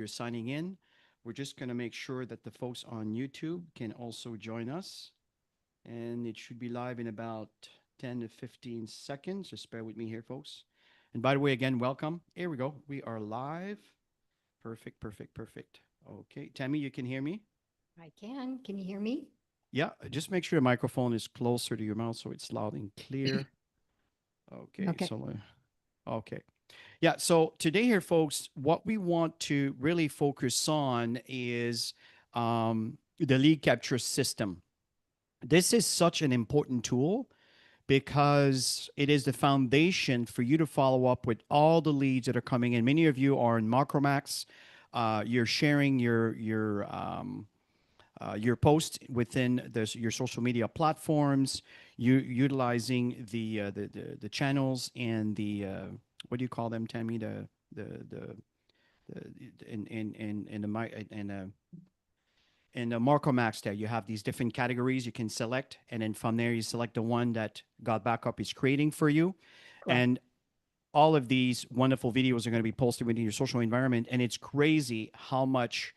you're signing in. We're just going to make sure that the folks on YouTube can also join us. And it should be live in about 10 to 15 seconds. Just bear with me here, folks. And by the way, again, welcome. Here we go. We are live. Perfect, perfect, perfect. Okay. Tammy, you can hear me? I can. Can you hear me? Yeah. Just make sure your microphone is closer to your mouth so it's loud and clear. Okay. Okay. Okay. Yeah. So today, here, folks, what we want to really focus on is the lead capture system. This is such an important tool because it is the foundation for you to follow up with all the leads that are coming in. Many of you are in Macromax. You're sharing your post within your social media platforms. You utilizing the channels and the what do you call them, Tammy? In the mi- in the Marco Max there, you have these different categories you can select, and then from there you select the one that GotBackup is creating for you, Correct. and all of these wonderful videos are going to be posted within your social environment, and it's crazy how much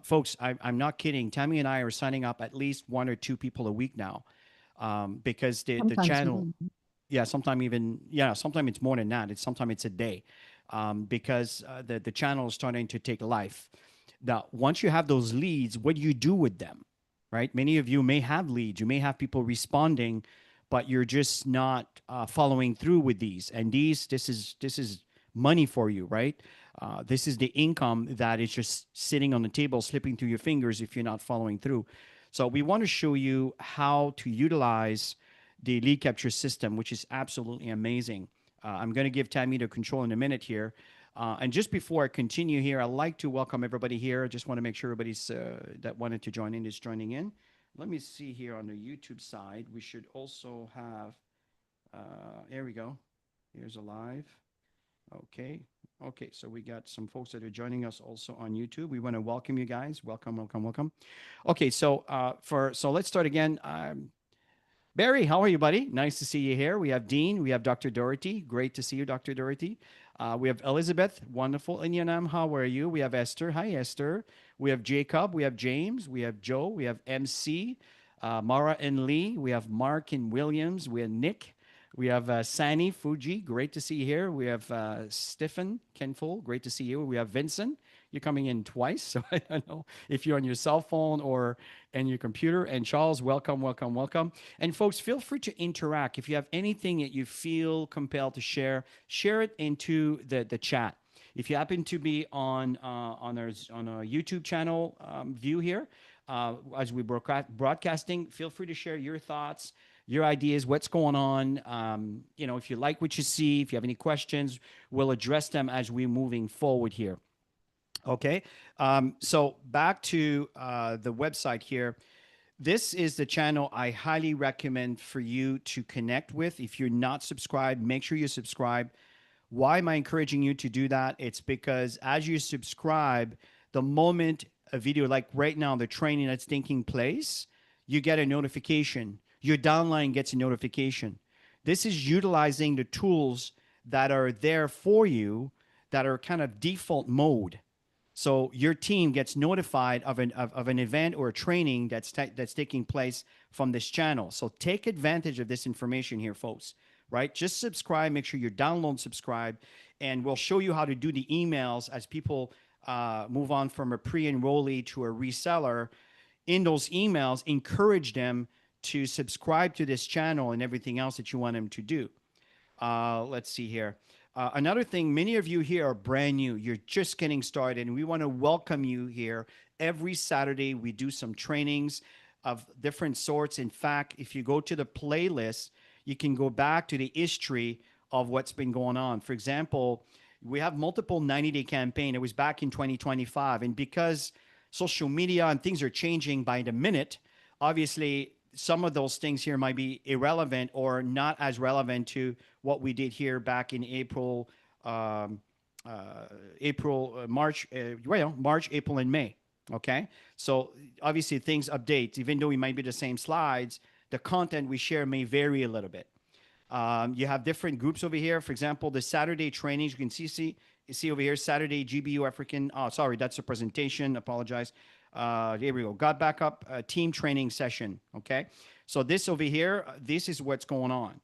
folks, I'm not kidding. Tammy and I are signing up at least one or two people a week now, because the Sometimes channel, more. yeah, sometimes even, yeah, sometimes it's more than that. It's sometimes it's a day, because the channel is starting to take life. Now, once you have those leads, what do you do with them, right? Many of you may have leads, you may have people responding, but you're just not following through with these. And this is money for you, right? This is the income that is just sitting on the table, slipping through your fingers if you're not following through. So we want to show you how to utilize the lead capture system, which is absolutely amazing. I'm going to give Tammy the control in a minute here. And just before I continue here, I'd like to welcome everybody here. I just want to make sure everybody's that wanted to join in is joining in. Let me see here on the YouTube side. We should also have, there we go. Here's a live. Okay. Okay. So we got some folks that are joining us also on YouTube. We want to welcome you guys. Welcome, welcome, welcome. Okay. So let's start again. Barry, how are you, buddy? Nice to see you here. We have Dean. We have Dr. Dorothy. Great to see you, Dr. Dorothy. We have Elizabeth. Wonderful. Inyanam, how are you? We have Esther. Hi, Esther. We have Jacob. We have James. We have Joe. We have MC. Mara and Lee. We have Mark and Williams. We have Nick. We have Sani Fuji. Great to see you here. We have Stephen Kenful. Great to see you. We have Vincent. You're coming in twice, so I don't know if you're on your cell phone or and your computer. And Charles, welcome, welcome, welcome. And folks, feel free to interact. If you have anything that you feel compelled to share, share it into the chat. If you happen to be on our YouTube channel view here, as we broadcasting, feel free to share your thoughts, your ideas, what's going on. If you like what you see, if you have any questions, we'll address them as we're moving forward here. Okay. So back to the website here. This is the channel I highly recommend for you to connect with. If you're not subscribed, make sure you subscribe. Why am I encouraging you to do that? It's because as you subscribe, the moment a video, like right now, the training that's taking place, you get a notification. Your downline gets a notification. This is utilizing the tools that are there for you that are kind of default mode. So your team gets notified of an event or a training that's taking place from this channel. So take advantage of this information here, folks. Right? Just subscribe. Make sure you download and subscribe, and we'll show you how to do the emails as people move on from a pre-enrollee to a reseller. In those emails, encourage them to subscribe to this channel and everything else that you want them to do. Let's see here. Another thing, many of you here are brand new. You're just getting started, and we want to welcome you here. Every Saturday, we do some trainings of different sorts. In fact, if you go to the playlist, you can go back to the history of what's been going on. For example, we have multiple 90-day campaign. It was back in 2025, and because social media and things are changing by the minute, obviously some of those things here might be irrelevant or not as relevant to what we did here back in March, April, and May. Okay, so obviously things update. Even though it might be the same slides, the content we share may vary a little bit. You have different groups over here. For example, the Saturday trainings, you can see You see over here, Saturday, GBU African. Oh, sorry, that's a presentation. Apologize. Here we go. GotBackup team training session. Okay. So this over here, this is what's going on.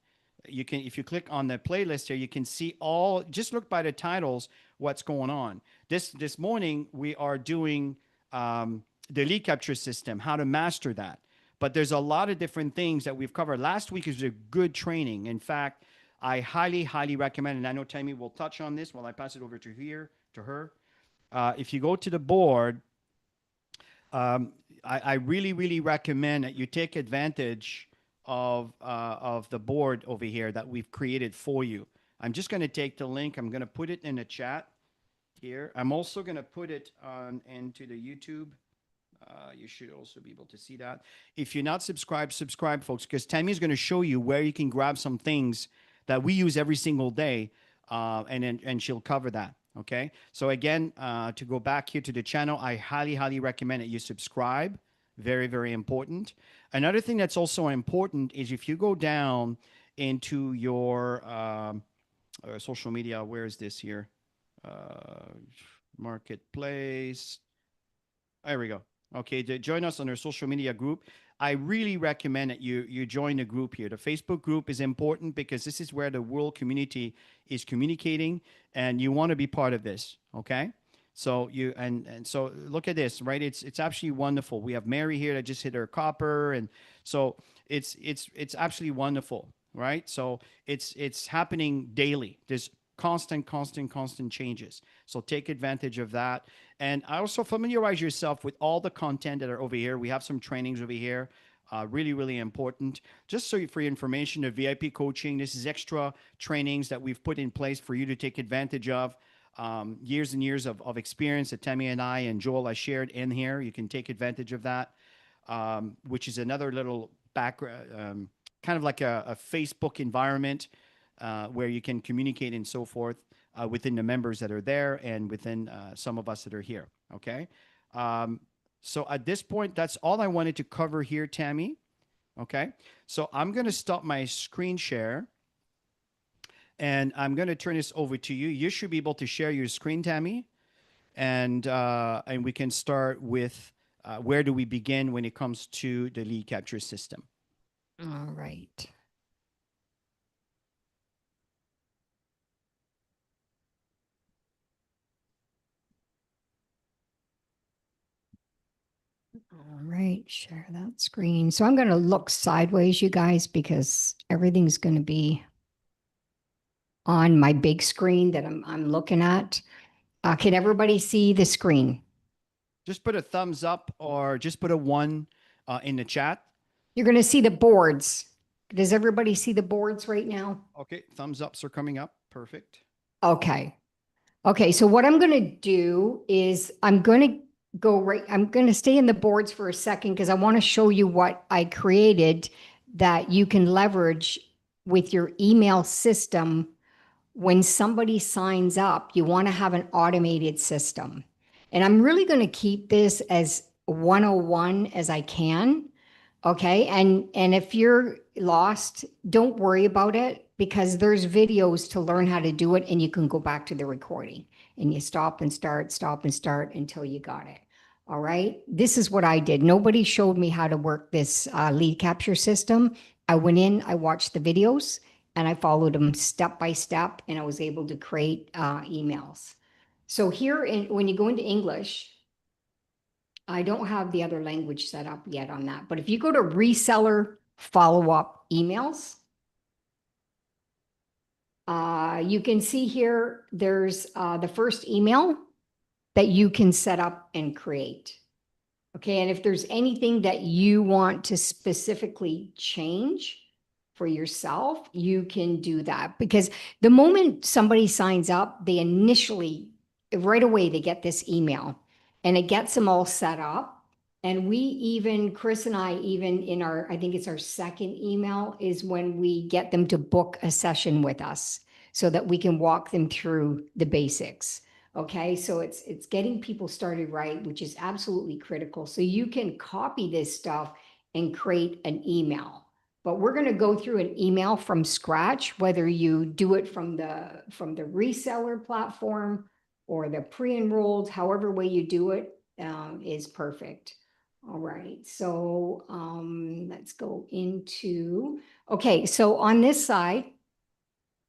You can, if you click on the playlist here, you can see all. Just look by the titles, what's going on. This morning we are doing the lead capture system, how to master that. But there's a lot of different things that we've covered. Last week is a good training. In fact, I highly, highly recommend, and I know Tammy will touch on this while I pass it over to her. If you go to the board, I really, really recommend that you take advantage of the board over here that we've created for you. I'm just going to take the link. I'm going to put it in the chat here. I'm also going to put it on into the YouTube. You should also be able to see that. If you're not subscribed, subscribe, folks, because Tammy is going to show you where you can grab some things that we use every single day, and she'll cover that. Okay. So again, to go back here to the channel, I highly, highly recommend that you subscribe. Very, very important. Another thing that's also important is if you go down into your social media, where is this here? Marketplace. There we go. Okay, join us on our social media group. I really recommend that you join the group here. The Facebook group is important because this is where the world community is communicating, and you want to be part of this. Okay, so you and so look at this, right? It's absolutely wonderful. We have Mary here that just hit her copper, and so it's absolutely wonderful, right? So it's happening daily. There's constant changes. So take advantage of that. And also familiarize yourself with all the content that are over here. We have some trainings over here. Really, really important. Just so for your information, the VIP coaching, this is extra trainings that we've put in place for you to take advantage of. Years and years of experience that Tammy and I and Joel have shared in here. You can take advantage of that, which is another little background, kind of like a Facebook environment where you can communicate and so forth within the members that are there and within some of us that are here. Okay. So at this point, that's all I wanted to cover here, Tammy. Okay. So I'm going to stop my screen share and I'm going to turn this over to you. You should be able to share your screen, Tammy, and we can start with where do we begin when it comes to the lead capture system. All right. All right, share that screen. So I'm going to look sideways, you guys, because everything's going to be on my big screen that I'm looking at. Can everybody see the screen? Just put a thumbs up or just put a 1 in the chat. You're going to see the boards. Does everybody see the boards right now? Okay, thumbs ups are coming up. Perfect. Okay. Okay, so what I'm going to do is I'm going to stay in the boards for a second because I want to show you what I created that you can leverage with your email system. When somebody signs up, you want to have an automated system. And I'm really going to keep this as 101 as I can. Okay. And if you're lost, don't worry about it because there's videos to learn how to do it and you can go back to the recording and you stop and start until you got it. All right. This is what I did. Nobody showed me how to work this lead capture system. I went in, I watched the videos and I followed them step by step and I was able to create emails. So here, when you go into English, I don't have the other language set up yet on that. But if you go to reseller follow-up emails, you can see here, there's the first email that you can set up and create. Okay, and if there's anything that you want to specifically change for yourself, you can do that. Because the moment somebody signs up, they initially, right away, they get this email and it gets them all set up. And we even, Chris and I, even in our, I think it's our second email, is when we get them to book a session with us so that we can walk them through the basics. Okay, so it's getting people started right, which is absolutely critical. So you can copy this stuff and create an email. But we're going to go through an email from scratch, whether you do it from the reseller platform or the pre-enrolled, however way you do it, is perfect. All right, so let's go into, okay, so on this side,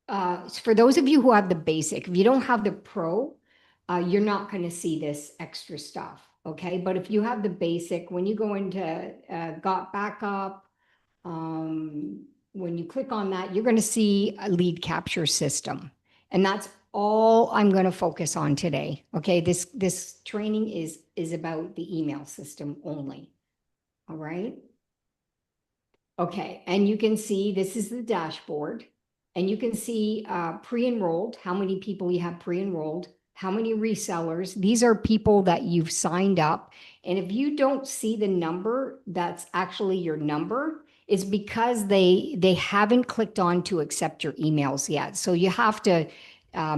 for those of you who have the basic, if you don't have the pro, you're not going to see this extra stuff. Okay. But if you have the basic, when you go into GotBackup, when you click on that, you're going to see a lead capture system. And that's all I'm going to focus on today. Okay. This training is about the email system only. All right. Okay, and you can see this is the dashboard, and you can see pre-enrolled, how many people you have pre-enrolled, how many resellers. These are people that you've signed up. And if you don't see the number that's actually your number, it's because they haven't clicked on to accept your emails yet. So you have to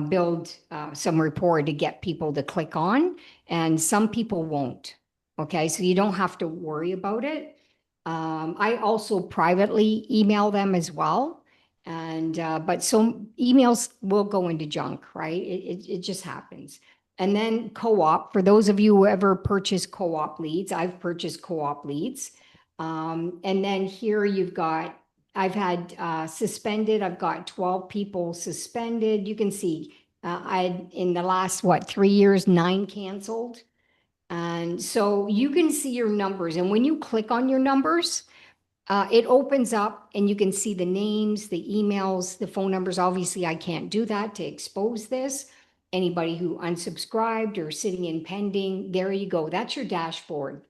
build some rapport to get people to click on, and some people won't. Okay, so you don't have to worry about it. I also privately email them as well. And but some emails will go into junk, right? It just happens. And then co-op, for those of you who ever purchase co-op leads, I've purchased co-op leads. And then here you've got, I've had suspended, I've got 12 people suspended. You can see I in the last, what, 3 years, 9 canceled. And so you can see your numbers. And when you click on your numbers, it opens up and you can see the names, the emails, the phone numbers. Obviously, I can't do that to expose this. Anybody who unsubscribed or sitting in pending, there you go. That's your dashboard.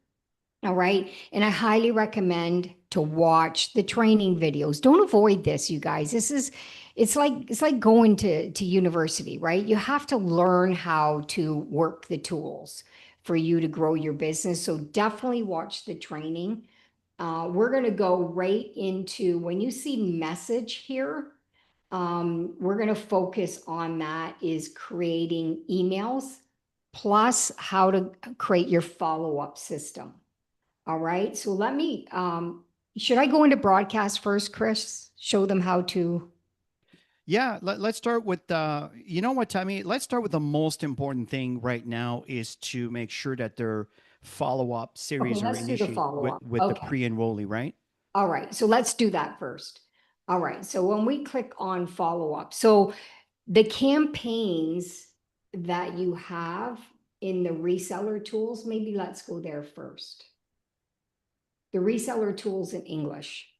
All right. And I highly recommend to watch the training videos. Don't avoid this, you guys. It's like going to university, right? You have to learn how to work the tools for you to grow your business. So definitely watch the training. We're going to go right into when you see message here. We're going to focus on that is creating emails plus how to create your follow-up system. All right. So let me, should I go into broadcast first, Chris? Show them how to. Yeah, let's start with you know what, Tammy? Let's start with the most important thing right now is to make sure that their follow-up Okay, series are let's do the initiated follow-up. with the Okay. pre-enrollee, right? All right. So let's do that first. All right. So when we click on follow-up, so the campaigns that you have in the reseller tools, maybe let's go there first. The reseller tools in English.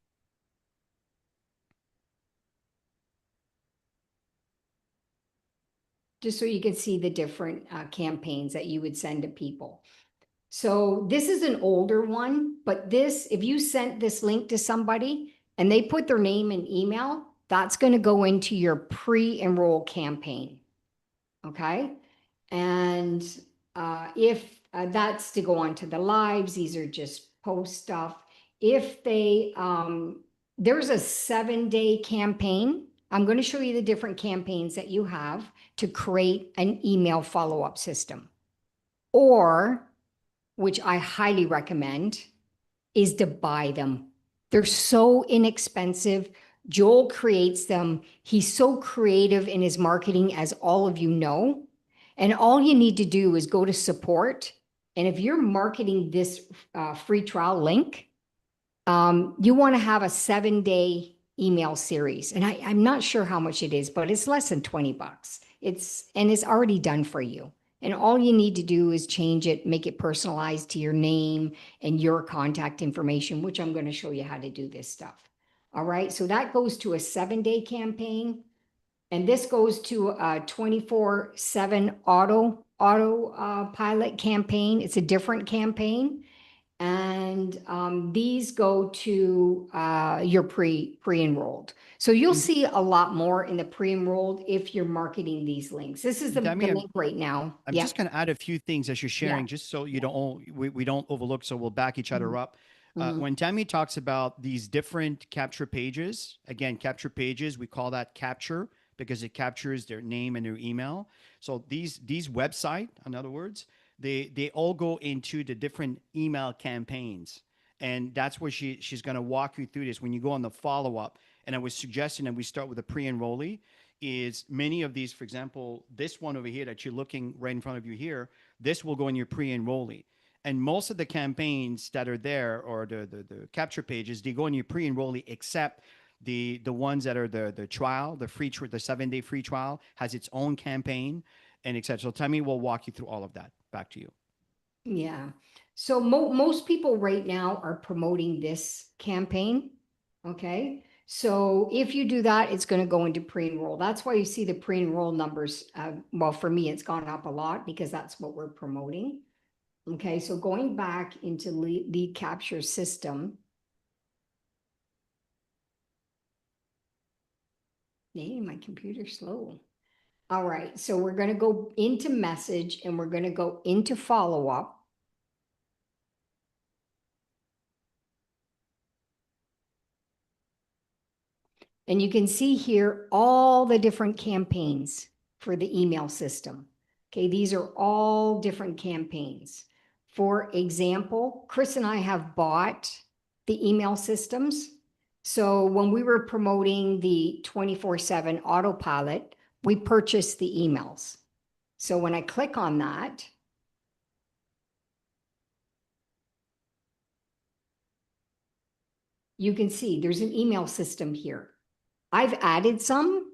Just so you can see the different campaigns that you would send to people. So this is an older one, but this, if you sent this link to somebody and they put their name and email, that's going to go into your pre-enroll campaign. Okay. And if that's to go on to the lives, these are just post stuff. If they, there's a 7-day campaign. I'm going to show you the different campaigns that you have to create an email follow-up system. Or, which I highly recommend, is to buy them. They're so inexpensive. Joel creates them. He's so creative in his marketing, as all of you know. And all you need to do is go to support. And if you're marketing this free trial link, you want to have a 7-day email series. And I'm not sure how much it is, but it's less than $20. It's already done for you. And all you need to do is change it, make it personalized to your name and your contact information, which I'm going to show you how to do this stuff. All right. So that goes to a 7-day campaign. And this goes to a 24/7 auto pilot campaign. It's a different campaign. And these go to your pre-enrolled. So you'll And see a lot more in the pre-enrolled if you're marketing these links. This is the Tammy, link right now. I'm Yep. just going to add a few things as you're Yeah. sharing, just so you don't we don't overlook, so we'll back each other Mhm. up. Mhm. When Tammy talks about these different capture pages, again, capture pages, we call that capture because it captures their name and their email. So these website, in other words, they all go into the different email campaigns, and that's where she's going to walk you through this when you go on the follow up. And I was suggesting that we start with a pre-enrollee is many of these, for example, this one over here that you're looking right in front of you here, this will go in your pre-enrollee. And most of the campaigns that are there, or the capture pages, they go in your pre-enrollee, except the ones that are the trial, the free the 7-day free trial has its own campaign and etc. So Tammy will walk you through all of that. Back to you. Yeah. So most people right now are promoting this campaign. Okay. So if you do that, it's going to go into pre-enroll. That's why you see the pre-enroll numbers. Well, for me, it's gone up a lot because that's what we're promoting. Okay. So going back into lead capture system. Hey, my computer's slow. All right. So we're going to go into message and we're going to go into follow-up. And you can see here all the different campaigns for the email system. Okay, these are all different campaigns. For example, Chris and I have bought the email systems. So when we were promoting the 24/7 autopilot, we purchased the emails. So when I click on that, you can see there's an email system here. I've added some,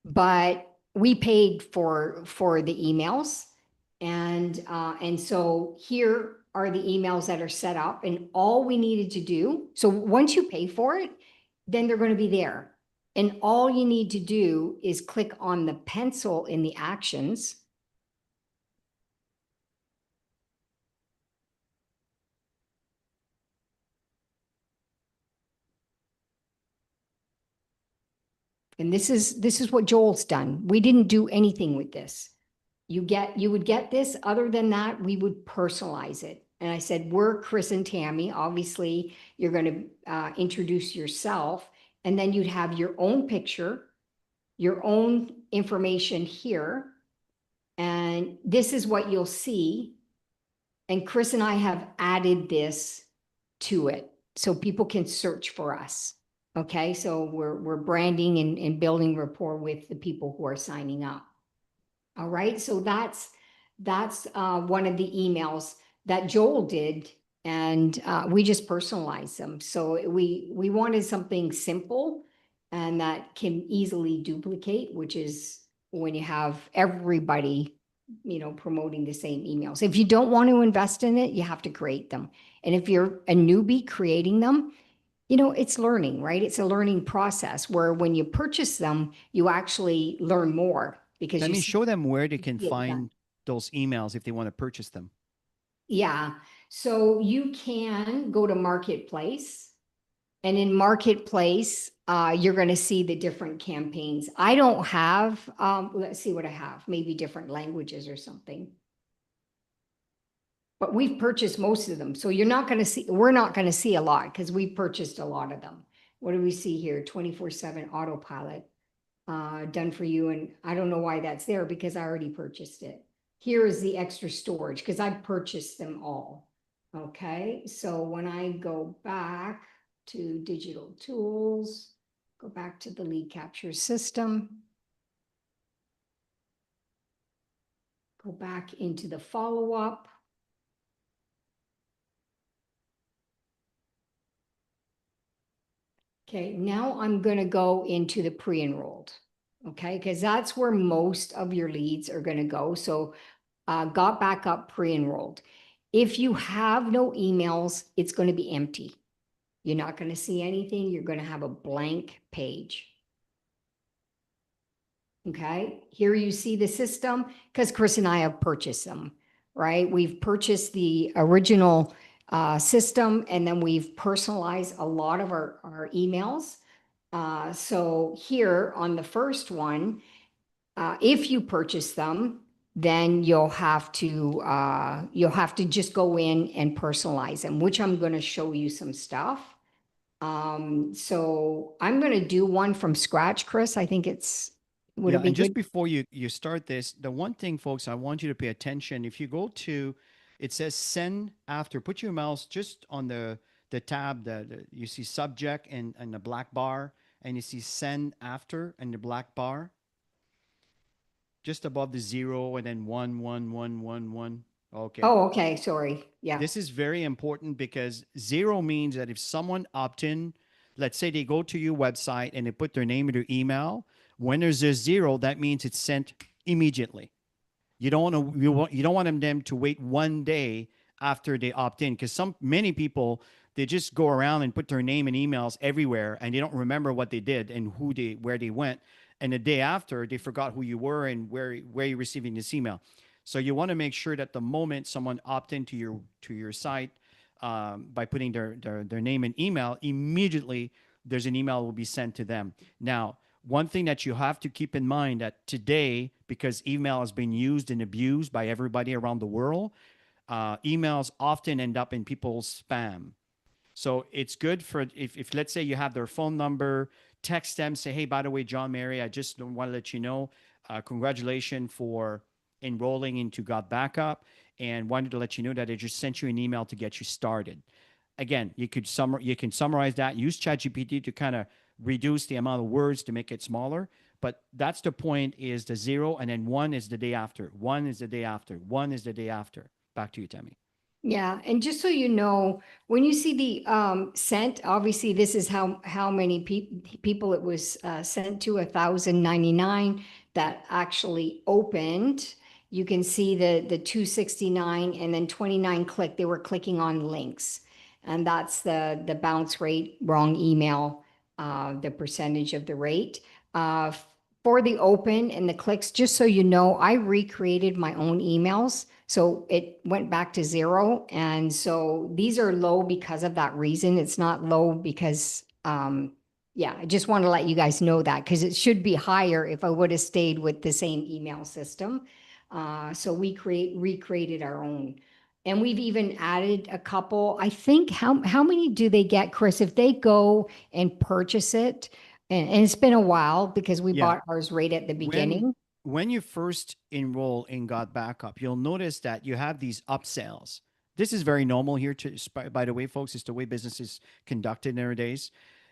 but we paid for the emails, and so here are the emails that are set up, and all we needed to do. So once you pay for it, then they're going to be there, and all you need to do is click on the pencil in the actions. And this is what Joel's done. We didn't do anything with this. You would get this. Other than that, we would personalize it. And I said, we're Chris and Tammy. Obviously, you're going to introduce yourself, and then you'd have your own picture, your own information here. And this is what you'll see. And Chris and I have added this to it so people can search for us. Okay, so we're branding and building rapport with the people who are signing up. All right, so that's one of the emails that Joel did, and we just personalized them. So we wanted something simple and that can easily duplicate, which is when you have everybody, promoting the same emails. If you don't want to invest in it, you have to create them. And if you're a newbie creating them, it's learning, right? It's a learning process where when you purchase them, you actually learn more because Let you me see show them where they can it done. find those emails if they want to purchase them. Yeah. So you can go to Marketplace, and in Marketplace, you're going to see the different campaigns. I don't have, let's see what I have, maybe different languages or something. But we've purchased most of them. So you're not going to see, we're not going to see a lot because we've purchased a lot of them. What do we see here? 24/7 autopilot done for you. And I don't know why that's there because I already purchased it. Here is the extra storage because I purchased them all. Okay, so when I go back to digital tools, go back to the lead capture system, go back into the follow-up. Okay, now I'm going to go into the pre-enrolled. Okay, because that's where most of your leads are going to go. So GotBackup pre-enrolled. If you have no emails, it's going to be empty. You're not going to see anything. You're going to have a blank page. Okay, here you see the system because Chris and I have purchased them, right? We've purchased the original system, and then we've personalized a lot of our emails. So here on the first one, if you purchase them, then you'll have to just go in and personalize them, which I'm going to show you some stuff. So I'm going to do one from scratch, Chris. I think would Yeah, it be and just good? before you start this, the one thing, folks, I want you to pay attention. If you go to, it says send after. Put your mouse just on the tab that you see subject and the black bar, and you see send after and the black bar. just above the zero, and then one, one, one, one, one. Okay. Oh, okay. Sorry. Yeah. This is very important because zero means that if someone opt in, let's say they go to your website and they put their name and their email, when there's a zero, that means it's sent immediately. You don't want them to wait one day after they opt in, because some many people, they just go around and put their name and emails everywhere and they don't remember what they did and where they went, and the day after they forgot who you were and where you're receiving this email. So you want to make sure that the moment someone opt into your site, by putting their name and email, immediately there's an email will be sent to them. Now, one thing that you have to keep in mind that today, because email has been used and abused by everybody around the world, emails often end up in people's spam. So it's good for, if let's say you have their phone number, text them, say, hey, by the way, John Mary, I just want to let you know, congratulations for enrolling into GotBackup, and wanted to let you know that I just sent you an email to get you started. Again, you can summarize that. Use ChatGPT to kind of reduce the amount of words to make it smaller. But that's the point: is the zero, and then one is the day after. One is the day after. One is the day after. Back to you, Tammy. Yeah, and just so you know, when you see the sent, obviously this is how many people it was sent to, 1,099 that actually opened. You can see the 269 and then 29 click. They were clicking on links, and that's the bounce rate, wrong email, the percentage of the rate. For the open and the clicks, just so you know, I recreated my own emails. So it went back to zero. And so these are low because of that reason. It's not low because, yeah, I just want to let you guys know that because it should be higher if I would have stayed with the same email system. So we recreated our own. And we've even added a couple. I think how many do they get, Chris, if they go and purchase it? And it's been a while because we Yeah. bought ours right at the when beginning. when you first enroll in Got Backup, you'll notice that you have these upsells. This is very normal here. By the way, folks, it's the way business is conducted nowadays.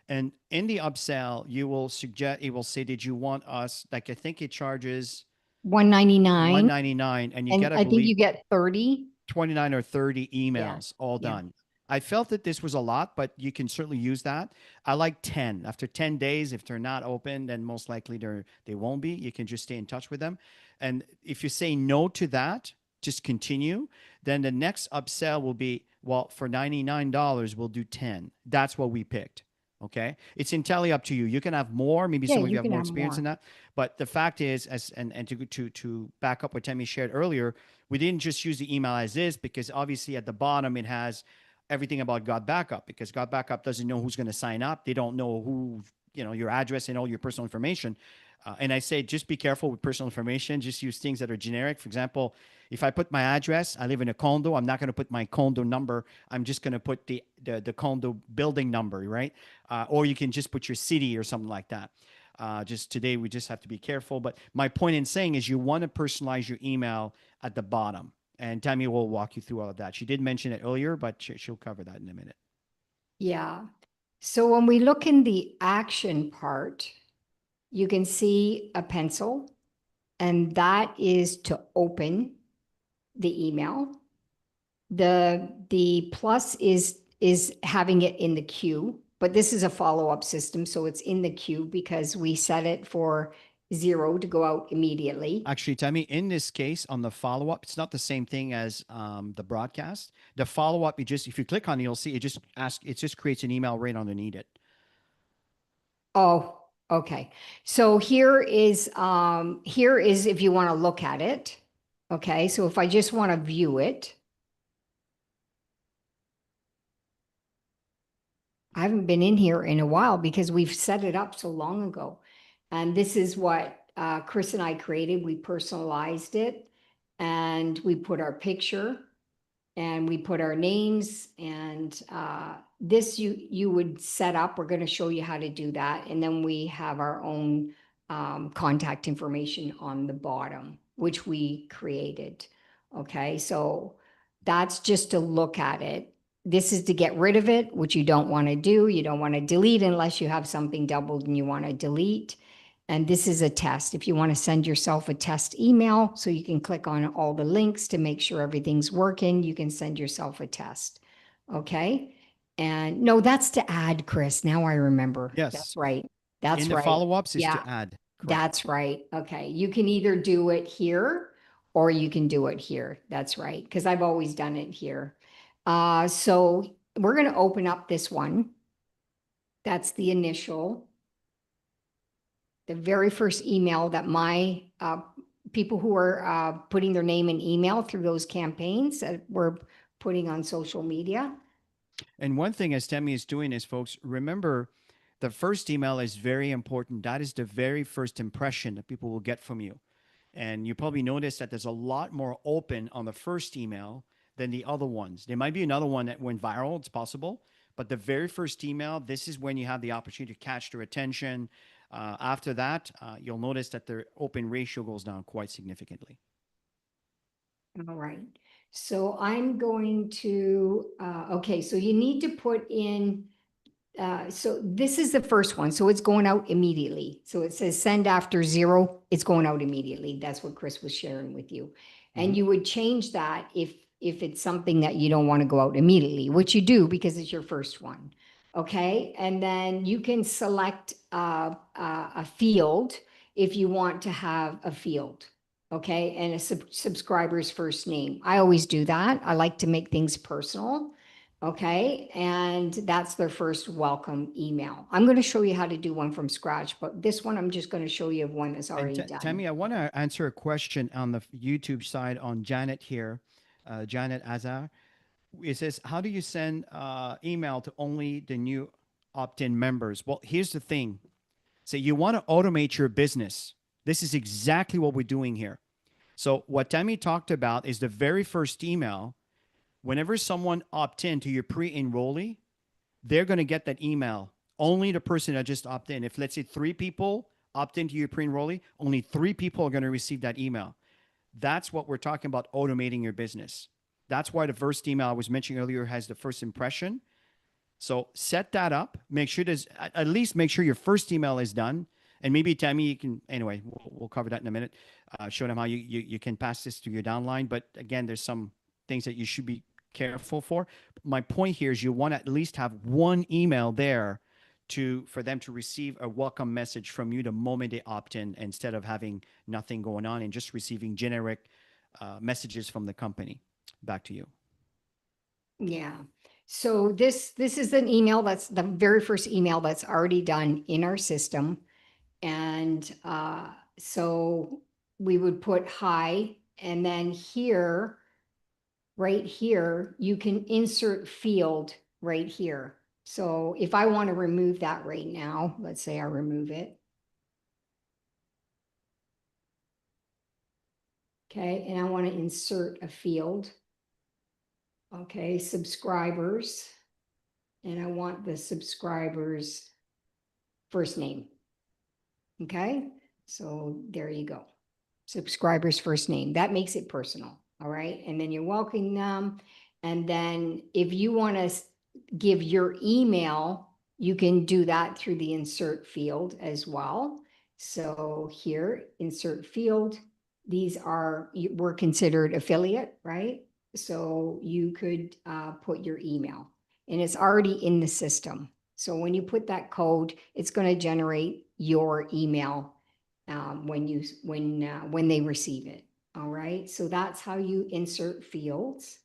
And in the upsell, you will suggest it will say, "Did you want us?" Like I think it charges 199. 199, and you And get, I I think believe, you get 30. 29 or 30 Yeah. emails all Yeah. done. I felt that this was a lot, but you can certainly use that. I like 10. After 10 days, if they're not open, then most likely they won't be. You can just stay in touch with them. And if you say no to that, just continue. Then the next upsell will be, well, for $99, we'll do 10. That's what we picked. Okay. It's entirely up to you. You can have more. Maybe Yeah, some of you you have can more have experience in more. that. But the fact is, and to back up what Tammy shared earlier, we didn't just use the email as is, because obviously at the bottom it has everything about God Backup, because God Backup doesn't know who's going to sign up. They don't know who, your address and all your personal information. And I say, just be careful with personal information. Just use things that are generic. For example, if I put my address, I live in a condo, I'm not going to put my condo number. I'm just going to put the condo building number, right? Or you can just put your city or something like that. Just today, we just have to be careful. But my point in saying is, you want to personalize your email at the bottom. And Tammy will walk you through all of that. She did mention it earlier, but she'll cover that in a minute. Yeah. So when we look in the action part, you can see a pencil, and that is to open the email. The plus is having it in the queue, but this is a follow-up system, so it's in the queue because we set it for zero to go out immediately. Actually, Tammy, in this case, on the follow up, it's not the same thing as the broadcast. The follow up, if you click on it, you'll see it just creates an email right underneath it. Oh, okay. So here is if you want to look at it. Okay, so if I just want to view it, I haven't been in here in a while because we've set it up so long ago. And this is what Chris and I created. We personalized it and we put our picture and we put our names, and this you would set up. We're going to show you how to do that. And then we have our own contact information on the bottom, which we created. Okay, so that's just to look at it. This is to get rid of it, which you don't want to do. You don't want to delete unless you have something doubled and you want to delete. And this is a test. If you want to send yourself a test email, so you can click on all the links to make sure everything's working, you can send yourself a test. Okay. And no, that's to add, Chris. Now I remember. Yes. That's right. In That's the right. follow-ups is Yeah, to add. Correct. that's right. Okay. You can either do it here or you can do it here. That's right. Because I've always done it here. So we're going to open up this one. That's the initial, the very first email that my people who are putting their name and email through those campaigns that we're putting on social media. And one thing as Temi is doing is, folks, remember the first email is very important. That is the very first impression that people will get from you. And you probably notice that there's a lot more open on the first email than the other ones. There might be another one that went viral, it's possible. But the very first email, this is when you have the opportunity to catch their attention. After that, you'll notice that their open ratio goes down quite significantly. All right. So I'm going to, okay, so you need to put in, so this is the first one. So it's going out immediately. So it says send after 0. It's going out immediately. That's what Chris was sharing with you. And Mhm. you would change that if it's something that you don't want to go out immediately, which you do because it's your first one. Okay. And then you can select a field if you want to have a field. Okay. And a subscriber's first name. I always do that. I like to make things personal. Okay, and that's their first welcome email. I'm going to show you how to do one from scratch, but this one I'm just going to show you of one that's And already done. Tammy, I want to answer a question on the YouTube side on Janet here, Janet Azar. It says, how do you send email to only the new opt-in members? Well, here's the thing. So you want to automate your business. This is exactly what we're doing here. So what Tammy talked about is the very first email. Whenever someone opt in to your pre-enrollee, they're going to get that email. Only the person that just opt in. If let's say 3 people opt into your pre-enrollee, only 3 people are going to receive that email. That's what we're talking about, automating your business. That's why the first email I was mentioning earlier has the first impression. So set that up. Make sure there's at least make sure your first email is done. And maybe Tammy, you can anyway. We'll cover that in a minute. Show them how you can pass this to your downline. But again, there's some things that you should be careful for. My point here is you want to at least have one email there to for them to receive a welcome message from you the moment they opt in, instead of having nothing going on and just receiving generic messages from the company. Back to you. Yeah. So this is an email that's the very first email that's already done in our system. And so we would put hi, and then here, right here, you can insert field right here. So if I want to remove that right now, let's say I remove it. Okay, and I want to insert a field. Okay, subscribers. And I want the subscriber's first name. Okay, so there you go. Subscriber's first name. That makes it personal. All right, and then you're welcoming them. And then if you want to give your email, you can do that through the insert field as well. So here, insert field, these are, we're considered affiliate, right? So you could put your email and it's already in the system. So when you put that code, it's going to generate your email when they receive it. All right. So that's how you insert fields.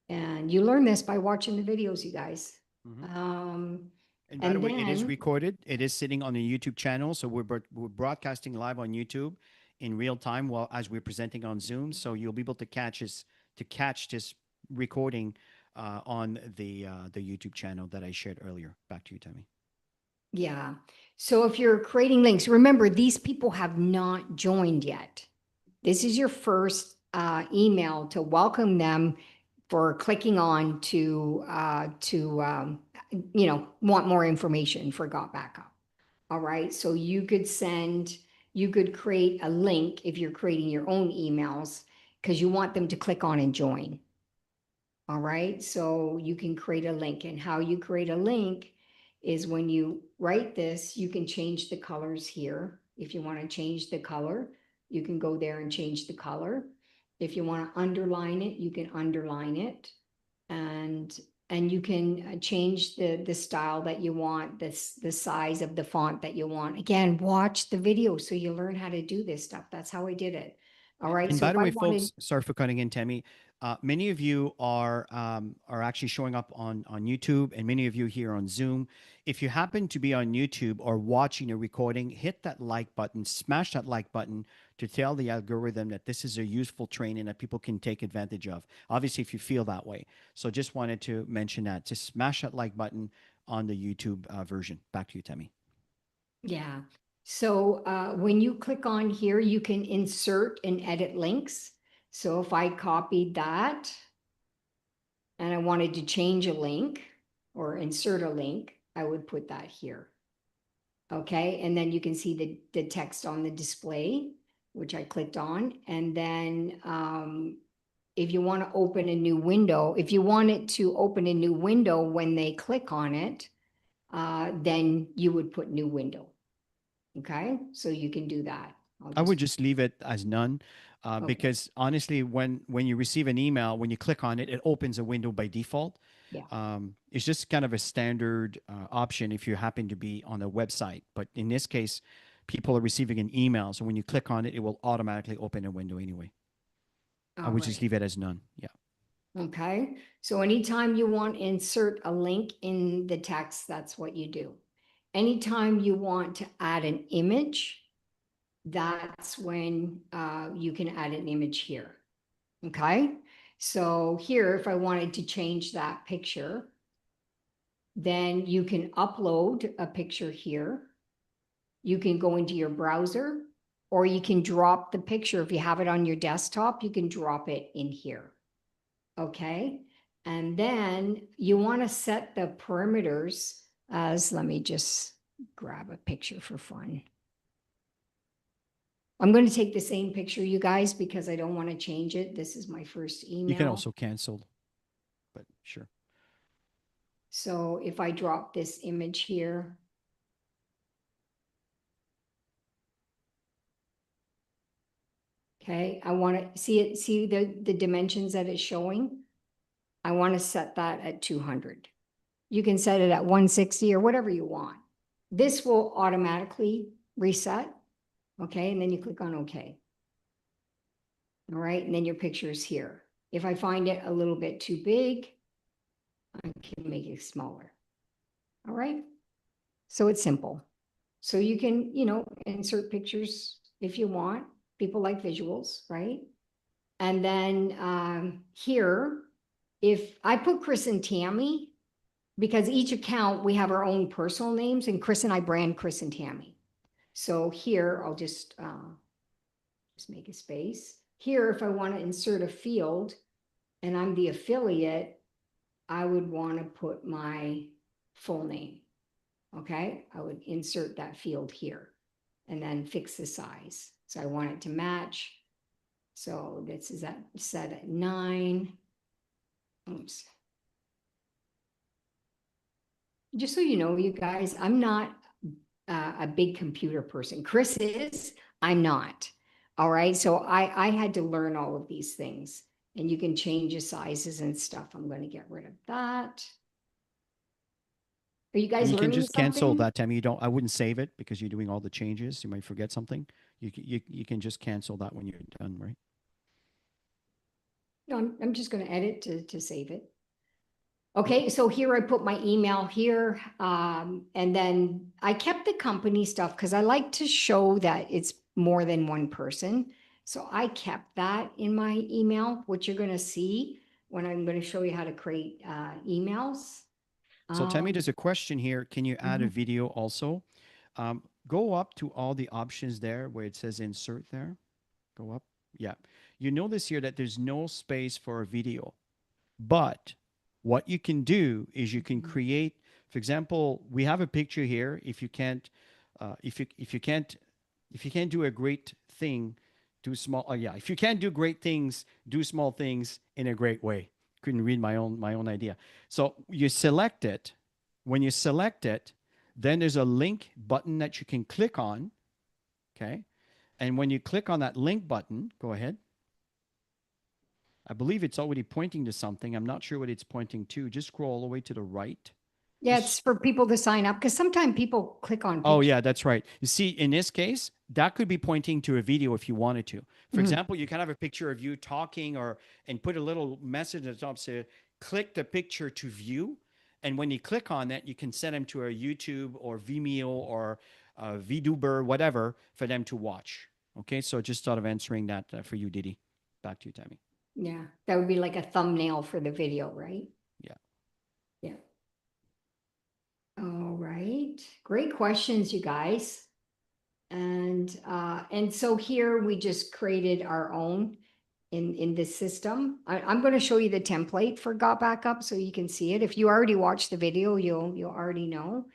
And you learn this by watching the videos, you guys. Mhm. Um, And by the and way, it is then, recorded. It is sitting on the YouTube channel. So we're broadcasting live on YouTube in real time while as we're presenting on Zoom. So you'll be able to catch this recording on the YouTube channel that I shared earlier. Back to you, Tammy. yeah. So if you're creating links, remember these people have not joined yet. This is your first email to welcome them for clicking on to want more information for GotBackup. All right. So you could create a link if you're creating your own emails because you want them to click on and join. All right. So you can create a link, and how you create a link is when you write this, you can change the colors here. If you want to change the color, you can go there and change the color. If you want to underline it, you can underline it. And you can change the style that you want, the size of the font that you want. Again, watch the video so you learn how to do this stuff. That's how I did it. All right. And So by if the I way, wanted, folks, sorry for cutting in, Tammy. Many of you are actually showing up on YouTube, and many of you here on Zoom. If you happen to be on YouTube or watching a recording, hit that like button, smash that like button to tell the algorithm that this is a useful training that people can take advantage of. Obviously, if you feel that way. So just wanted to mention that. Just smash that like button on the YouTube version. Back to you, Tammy. yeah. So when you click on here, you can insert and edit links. So if I copied that and I wanted to change a link or insert a link, I would put that here. Okay, and then you can see the text on the display, which I clicked on. And then if you want to open a new window, if you want it to open a new window when they click on it, then you would put new window. Okay, so you can do that. I'll I would just, just leave it as none, okay, because honestly, when you receive an email, when you click on it, it opens a window by default. yeah. It's just kind of a standard option if you happen to be on a website. But in this case, people are receiving an email, so when you click on it, it will automatically open a window anyway. I All would just right. leave it as none. Yeah. Okay, so anytime you want to insert a link in the text, that's what you do. Anytime you want to add an image, that's when you can add an image here. Okay, so here, if I wanted to change that picture, then you can upload a picture here. You can go into your browser, or you can drop the picture. If you have it on your desktop, you can drop it in here. Okay, and then you want to set the parameters as, let me just grab a picture for fun. I'm going to take the same picture, you guys, because I don't want to change it. This is my first You can email. also cancel, but sure. So if I drop this image here, okay, I want to see it, see the dimensions that it's showing. I want to set that at 200. You can set it at 160 or whatever you want. This will automatically reset. Okay, and then you click on OK. All right, and then your picture is here. If I find it a little bit too big, I can make it smaller. All right, so it's simple. So you can, insert pictures if you want. People like visuals, right? And then here, if I put Chris and Tammy, because each account, we have our own personal names, and Chris and I brand Chris and Tammy. So here, I'll just make a space. Here, if I want to insert a field and I'm the affiliate, I would want to put my full name. Okay, I would insert that field here and then fix the size. So I want it to match. So this is set at 9. Oops. Just so you know, you guys, I'm not a big computer person. Chris is, I'm not. All right. So I had to learn all of these things, and you can change the sizes and stuff. I'm going to get rid of that. Are you And guys you can learning just cancel something? that, Tammy. You don't. I wouldn't save it because you're doing all the changes. You might forget something. You can just cancel that when you're done, right? No, I'm just going to edit to save it. Okay, so here I put my email here, and then I kept the company stuff because I like to show that it's more than one person. So I kept that in my email, which you're going to see when I'm going to show you how to create emails. So Tammy, Um, there's a question here. Can you add a mhm. video also? Go up to all the options there where it says insert there. Go up. Yeah. You notice here that there's no space for a video. But what you can do is you can create, for example, we have a picture here. If you can't, if you can't do a great thing, do small. Oh yeah, if you can't do great things, do small things in a great way. Couldn't read my own idea. So you select it. When you select it, then there's a link button that you can click on. Okay. And when you click on that link button, go ahead. I believe it's already pointing to something. I'm not sure what it's pointing to. Just scroll all the way to the right. Yeah, it's Just for people to sign up because sometimes people click on Oh, pictures. yeah, that's right. You see, in this case, that could be pointing to a video if you wanted to. For Mhm. example, you can have a picture of you talking or and put a little message at the top say, click the picture to view. And when you click on that, you can send them to a YouTube or Vimeo or VTuber, whatever, for them to watch. Okay, so just sort of answering that for you, Didi. Back to you, Tammy. Yeah, that would be like a thumbnail for the video, right? Yeah. Yeah. All right. Great questions, you guys. And so here we just created our own in this system. I'm going to show you the template for GotBackup so you can see it. If you already watched the video, you'll already know.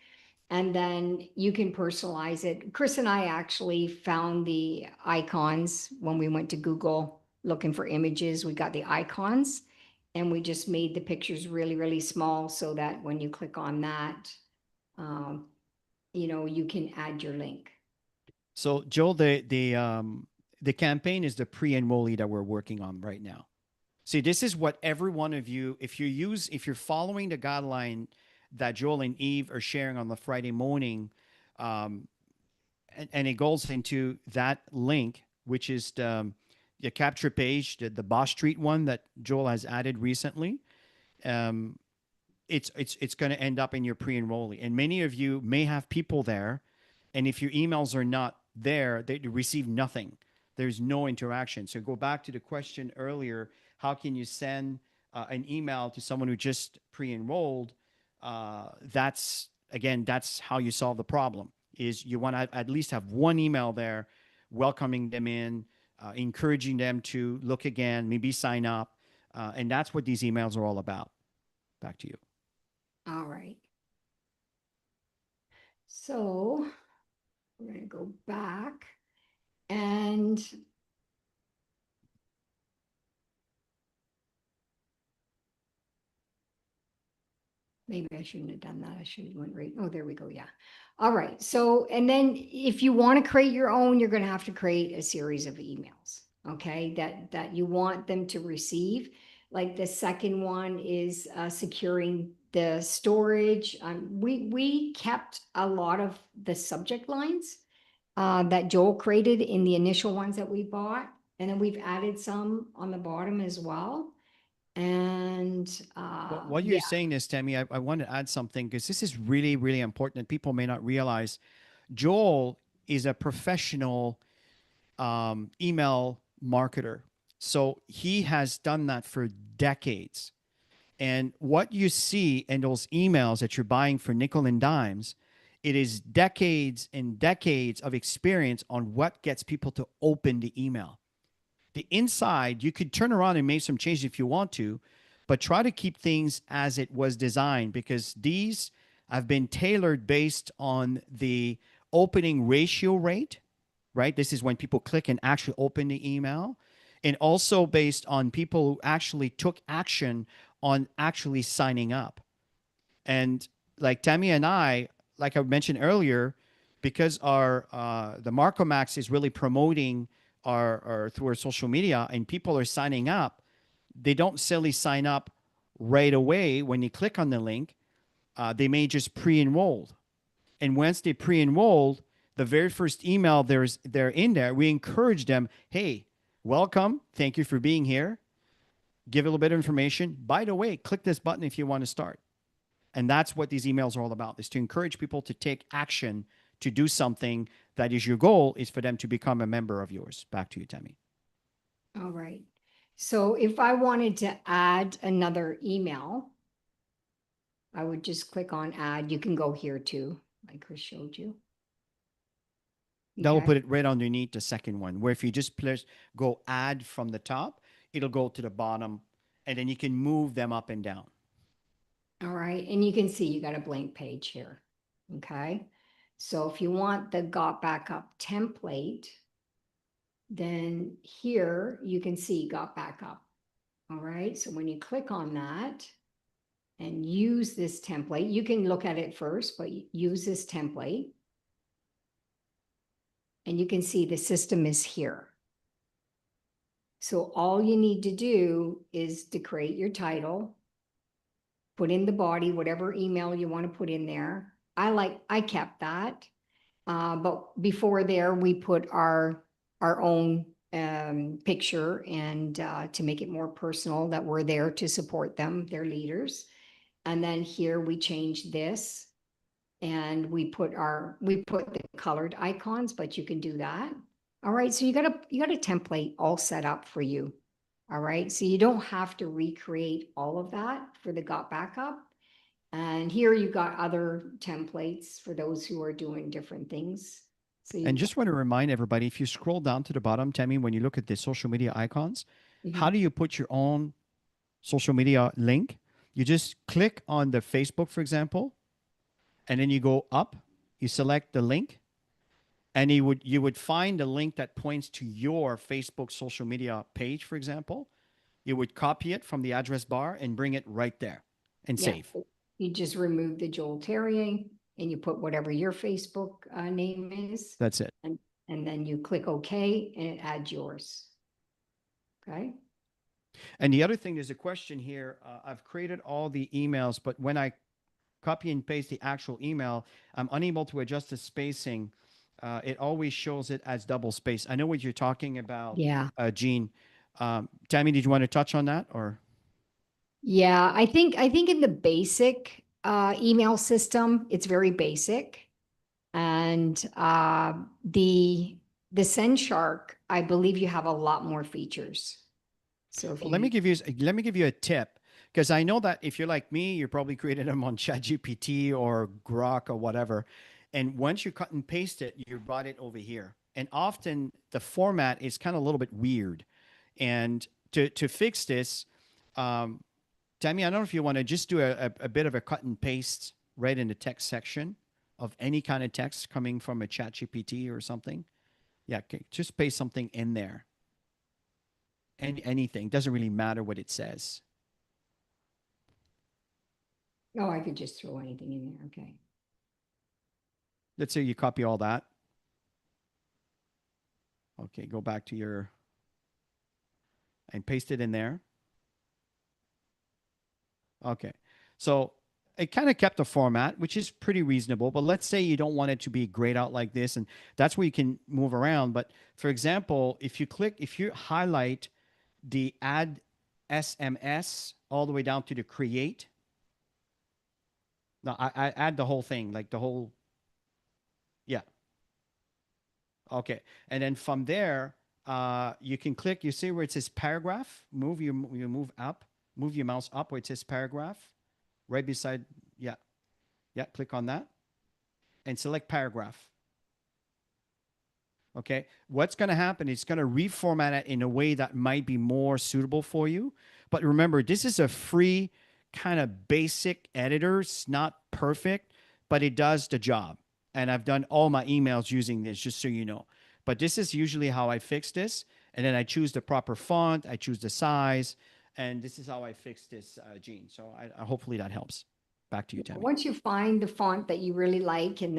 And then you can personalize it. Chris and I actually found the icons when we went to Google looking for images. We got the icons and we just made the pictures really, really small so that when you click on that, um, you can add your link. So, Joel, the campaign is the pre-enrollee that we're working on right now. See, this is what every one of you, if you're following the guideline that Joel and Eve are sharing on the Friday morning, um, and it goes into that link, which is the capture page, the Boss Street one that Joel has added recently. Um, it's going to end up in your pre-enrollee, and many of you may have people there, and if your emails are not there, they receive nothing. There's no interaction. So go back to the question earlier: how can you send an email to someone who just pre-enrolled? That's again, that's how you solve the problem. Is you want to at least have one email there, welcoming them in, encouraging them to look again, maybe sign up, and that's what these emails are all about. Back to you. All right. So we're going to go back and maybe I shouldn't have done that. I should have went right. Oh, there we go. Yeah. All right. So, and then if you want to create your own, you're going to have to create a series of emails. Okay. That you want them to receive. Like the second one is securing the storage. We kept a lot of the subject lines that Joel created in the initial ones that we bought. And then we've added some on the bottom as well. And Well, while you're yeah. saying this, Tammy, I want to add something because this is really, really important and people may not realize. Joel is a professional email marketer. So he has done that for decades. And what you see in those emails that you're buying for nickel and dimes, it is decades and decades of experience on what gets people to open the email. The inside, you could turn around and make some changes if you want to, but try to keep things as it was designed because these have been tailored based on the opening ratio rate, right? This is when people click and actually open the email, and also based on people who actually took action on actually signing up. And like Tammy and I, like I mentioned earlier, because our the Marco Max is really promoting our through our social media, and people are signing up, they don't silly sign up right away when you click on the link. They may just pre-enroll, and once they pre-enrolled, the very first email they're in there, we encourage them, hey, welcome, thank you for being here. Give a little bit of information. By the way, click this button if you want to start. And that's what these emails are all about, is to encourage people to take action to do something that is your goal is for them to become a member of yours. Back to you, Tammy. All right. So if I wanted to add another email, I would just click on add. You can go here too, like Chris showed you. That will Okay. put it right underneath the second one, where if you just go add from the top, it'll go to the bottom, and then you can move them up and down. All right. And you can see you got a blank page here. Okay. So if you want the Got Backup template, then here you can see Got Backup. All right. So when you click on that and use this template, you can look at it first, but use this template. and you can see the system is here. So all you need to do is to create your title, put in the body, whatever email you want to put in there. I kept that. But before there, we put our own picture and to make it more personal that we're there to support them, their leaders. And then here we change this and we put the colored icons, but you can do that. All right, so you got a template all set up for you. All right, so you don't have to recreate all of that for the GotBackup. And here you've got other templates for those who are doing different things. So And you, just want to remind everybody, if you scroll down to the bottom, Tammy, when you look at the social media icons, how do you put your own social media link? You just click on the Facebook, for example, and then you go up, you select the link, and you would find a link that points to your Facebook social media page, for example. You would copy it from the address bar and bring it right there and yeah, save. you just remove the Joel Terrier and you put whatever your Facebook name is, That's it. and then you click OK and it adds yours. Okay. And the other thing, there's a question here. I've created all the emails, but when I copy and paste the actual email, I'm unable to adjust the spacing. It always shows it as double space. I know what you're talking about, Yeah. Gene. Tammy, did you want to touch on that or? Yeah, I think in the basic email system, it's very basic. And the SendShark, I believe you have a lot more features. So if Well, let me give you a tip, because I know that if you're like me, you probably created them on ChatGPT or Grok or whatever, and once you cut and paste it, you brought it over here. And often the format is kind of a little bit weird. And to fix this, um, Tammy, I don't know if you want to just do a bit of a cut and paste right in the text section of any kind of text coming from a ChatGPT or something. Yeah, just paste something in there. Anything, doesn't really matter what it says. oh, I could just throw anything in there. Okay. Let's say you copy all that. Okay, go back to your and paste it in there. Okay. So it kind of kept the format, which is pretty reasonable. But let's say you don't want it to be grayed out like this, and that's where you can move around. But for example, if you highlight the add SMS all the way down to the create, no, I add the whole thing, like the whole, yeah. Okay. And then from there, you can click, you see where it says paragraph, you move up, move your mouse up where it says paragraph, right beside, yeah, yeah, click on that and select paragraph. Okay. What's going to happen? It's going to reformat it in a way that might be more suitable for you. But remember, this is a free kind of basic editor. It's not perfect, but it does the job. And I've done all my emails using this, just so you know. But this is usually how I fix this. And then I choose the proper font, I choose the size, and this is how I fix this, Gene. So hopefully that helps. Back to you, Tammy. Once you find the font that you really like and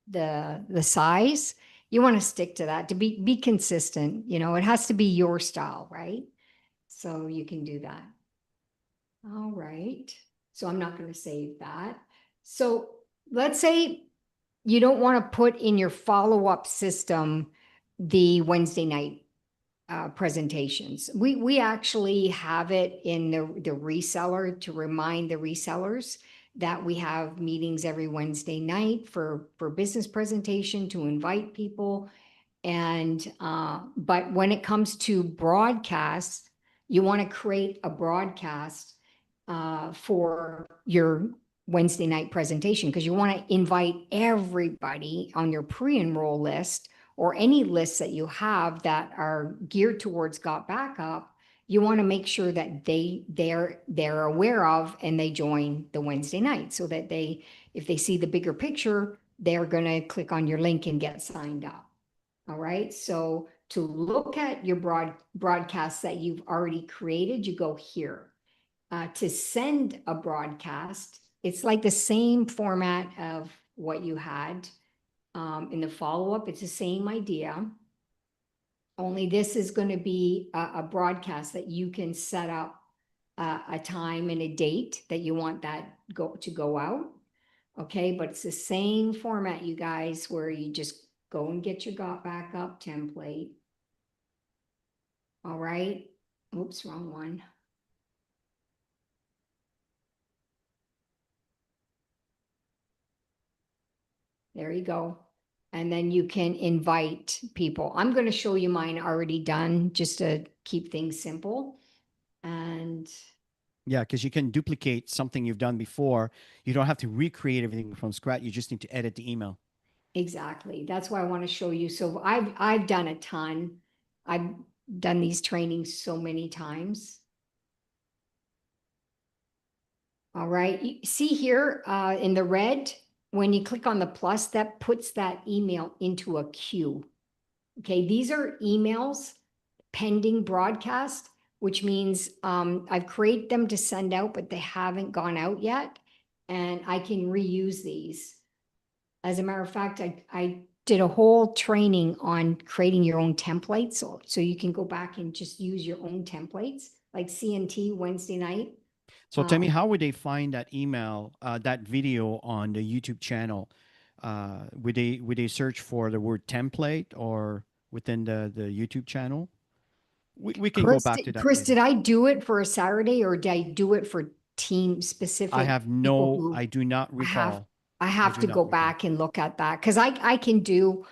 the size, you want to stick to that to be consistent. You know, it has to be your style, right? So you can do that. All right. So I'm not going to save that. So let's say you don't want to put in your follow-up system the Wednesday night presentations. We actually have it in the reseller to remind the resellers that we have meetings every Wednesday night for business presentation to invite people. And but when it comes to broadcast, you want to create a broadcast for your Wednesday night presentation because you want to invite everybody on your pre-enroll list or any lists that you have that are geared towards GotBackup. You want to make sure that they're aware of and they join the Wednesday night so that if they see the bigger picture, they're going to click on your link and get signed up. All right. So to look at your broadcasts that you've already created, you go here. To send a broadcast, it's like the same format of what you had. in the follow-up, it's the same idea. Only this is going to be a broadcast that you can set up a time and a date that you want that to go out. Okay, but it's the same format, you guys, where you just go and get your GotBackup template. All right. Oops, wrong one. There you go. And then you can invite people. I'm going to show you mine already done just to keep things simple. And Yeah, because you can duplicate something you've done before. You don't have to recreate everything from scratch. You just need to edit the email. exactly. That's why I want to show you. So I've done a ton. I've done these trainings so many times. All right. You see here in the red, when you click on the plus, that puts that email into a queue. Okay, these are emails pending broadcast, which means I've created them to send out, but they haven't gone out yet. And I can reuse these. As a matter of fact, I did a whole training on creating your own templates. So you can go back and just use your own templates, like CNT Wednesday night. So tell me, how would they find that email, that video on the YouTube channel? Would they search for the word template or within the YouTube channel? We can go Chris, back to that Chris, later. did I do it for a Saturday or did I do it for team I specific have people no, who I do not I have recall. I I have do to not go recall. back and look at that because I can do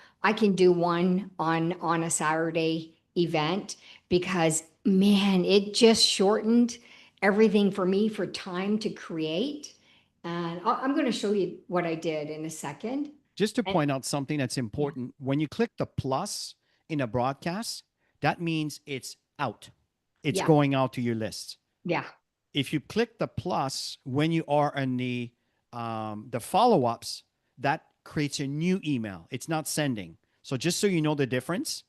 one on a Saturday event because man, it just shortened everything for me for time to create. And I'm going to show you what I did in a second. Just to And point out something that's yeah, important, when you click the plus in a broadcast, that means it's out. It's yeah, going out to your list. yeah, If you click the plus when you are in the follow-ups, that creates a new email. It's not sending. So just so you know the difference,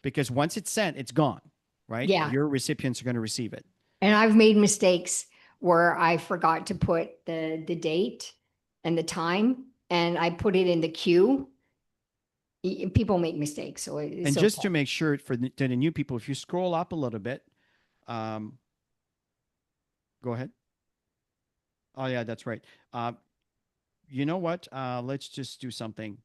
because once it's sent, it's gone, right? yeah. Your recipients are going to receive it. And I've made mistakes where I forgot to put the date and the time, and I put it in the queue. People make mistakes, so it's And okay. just to make sure to the new people, if you scroll up a little bit, um, go ahead. Oh yeah, that's right. You know what? Let's just do something.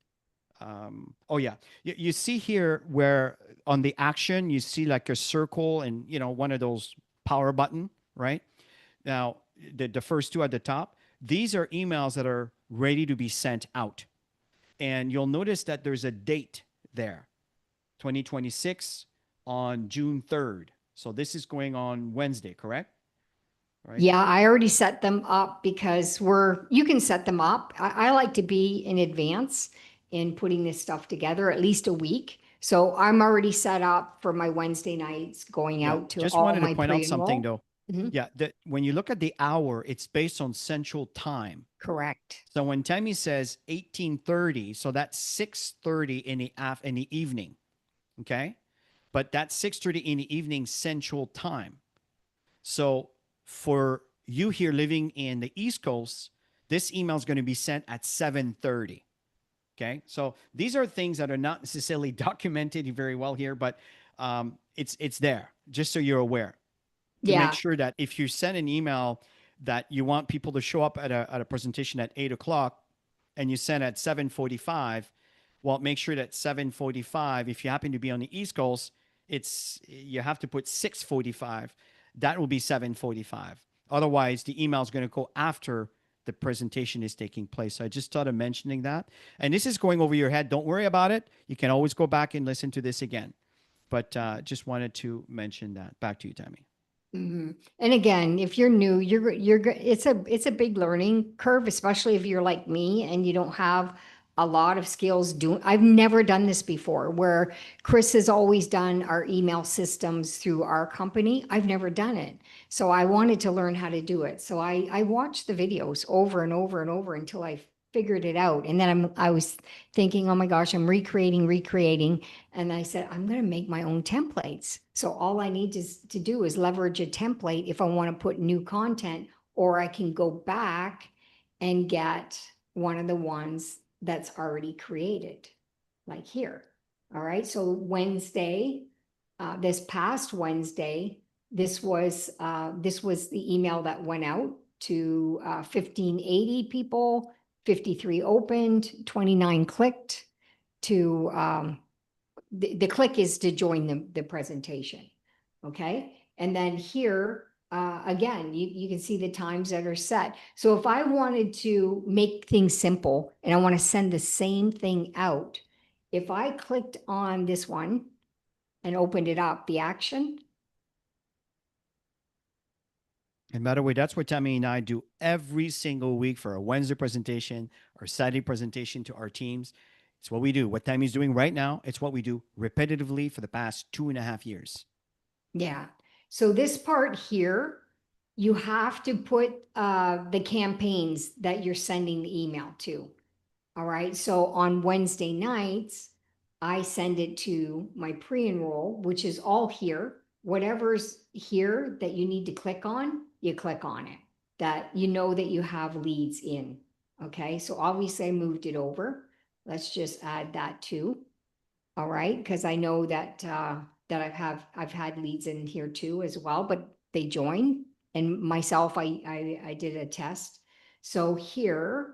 Oh yeah, you see here where on the action you see like a circle and one of those power button, right? Now the first two at the top, these are emails that are ready to be sent out, and you'll notice that there's a date there, 2026 on June 3rd. So this is going on Wednesday, correct? Right? Yeah, I already set them up because you can set them up. I like to be in advance in putting this stuff together, at least a week. So I'm already set up for my Wednesday nights going Yeah. out to Just all wanted to my point out something pre-enroll. though. Mhm. Yeah, that when you look at the hour, it's based on Central Time. Correct. So when Tammy says 18:30, so that's 6:30 in the evening, okay? But that's 6:30 in the evening Central Time. So for you here living in the East Coast, this email is going to be sent at 7:30. Okay, so these are things that are not necessarily documented very well here, but it's there just so you're aware to make Yeah. sure that if you send an email that you want people to show up at a presentation at 8 o'clock and you send at 7:45, well, make sure that 7:45, if you happen to be on the East Coast, you have to put 6:45. That will be 7:45. Otherwise, the email is going to go after the presentation is taking place. So I just started mentioning that. And this is going over your head. Don't worry about it. You can always go back and listen to this again. But just wanted to mention that. Back to you, Tammy. And again, if you're new, it's a big learning curve, especially if you're like me and you don't have a lot of skills doing. I've never done this before, where Chris has always done our email systems through our company. I've never done it, so I wanted to learn how to do it. So I watched the videos over and over and over until I figured it out, and then I was thinking, oh my gosh, I'm recreating. And I said, I'm going to make my own templates. So all I need to do is leverage a template if I want to put new content, or I can go back and get one of the ones that's already created. like here. All right. So Wednesday, this past Wednesday, this was the email that went out to 1580 people, 53 opened, 29 clicked. To the click is to join the presentation. Okay. And then here, again, you can see the times that are set. So if I wanted to make things simple and I want to send the same thing out, if I clicked on this one and opened it up, the action. And by the way, that's what Tammy and I do every single week for a Wednesday presentation or Saturday presentation to our teams. It's what we do. What Tammy's doing right now, it's what we do repetitively for the past 2.5 years. Yeah. So this part here, you have to put the campaigns that you're sending the email to. All right. So on Wednesday nights, I send it to my pre-enroll, which is all here. Whatever's here that you need to click on, you click on it. That you know that you have leads in. Okay. So obviously I moved it over. Let's just add that too. All right, because I know that that I've had leads in here too as well, but they join. And myself, I did a test. So here,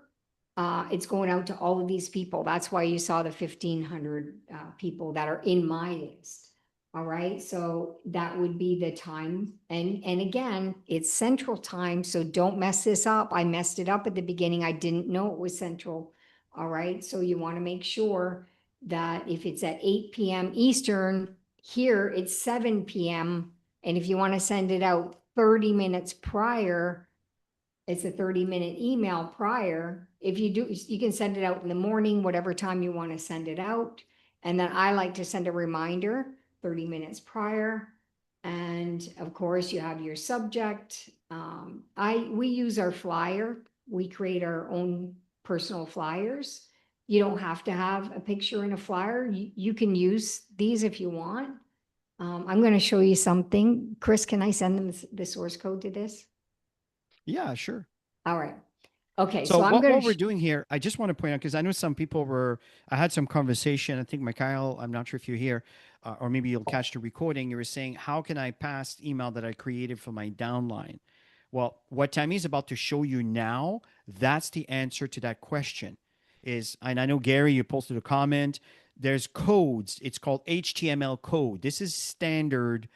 it's going out to all of these people. That's why you saw the 1,500 people that are in my list. All right, so that would be the time. And again, it's Central Time, so don't mess this up. I messed it up at the beginning. I didn't know it was Central. All right, so you want to make sure that if it's at 8 p.m. Eastern, here it's 7 p.m. And if you want to send it out 30 minutes prior, it's a 30-minute email prior. If you do, you can send it out in the morning, whatever time you want to send it out. And then I like to send a reminder 30 minutes prior. And of course, you have your subject. We use our flyer. We create our own personal flyers. You don't have to have a picture in a flyer. You can use these if you want. I'm going to show you something. Chris, can I send them the source code to this? Yeah, sure. All right. Okay, So so I'm going what we're to, doing here, I just want to point out because I know some people were. I had some conversation. I think Mikhail, I'm not sure if you're here, or maybe you'll catch the recording. You were saying, "How can I pass email that I created for my downline?" Well, what Tammy is about to show you now, that's the answer to that question. Is and I know Gary, you posted a comment. There's codes. It's called HTML code. This is standard,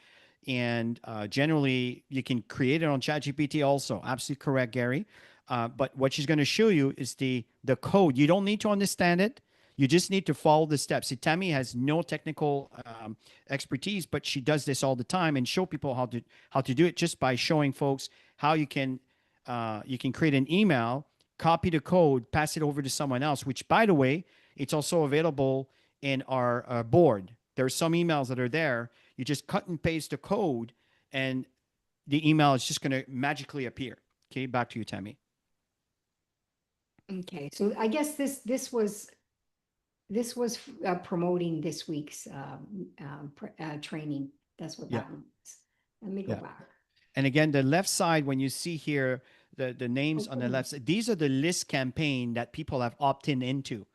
and generally you can create it on ChatGPT. Also, absolutely correct, Gary. But what she's going to show you is the code. You don't need to understand it. You just need to follow the steps. See, Tammy has no technical expertise, but she does this all the time and show people how to do it just by showing folks how you can create an email, copy the code, pass it over to someone else. Which, by the way, it's also available in our board. There are some emails that are there. You just cut and paste the code, and the email is just going to magically appear. Okay, back to you, Tammy. okay, so I guess this was promoting this week's training. That's what Yeah, that was. Let me go yeah. back. And again, the left side, when you see here the names on the Oh, left side, these are the list campaign that people have opted into,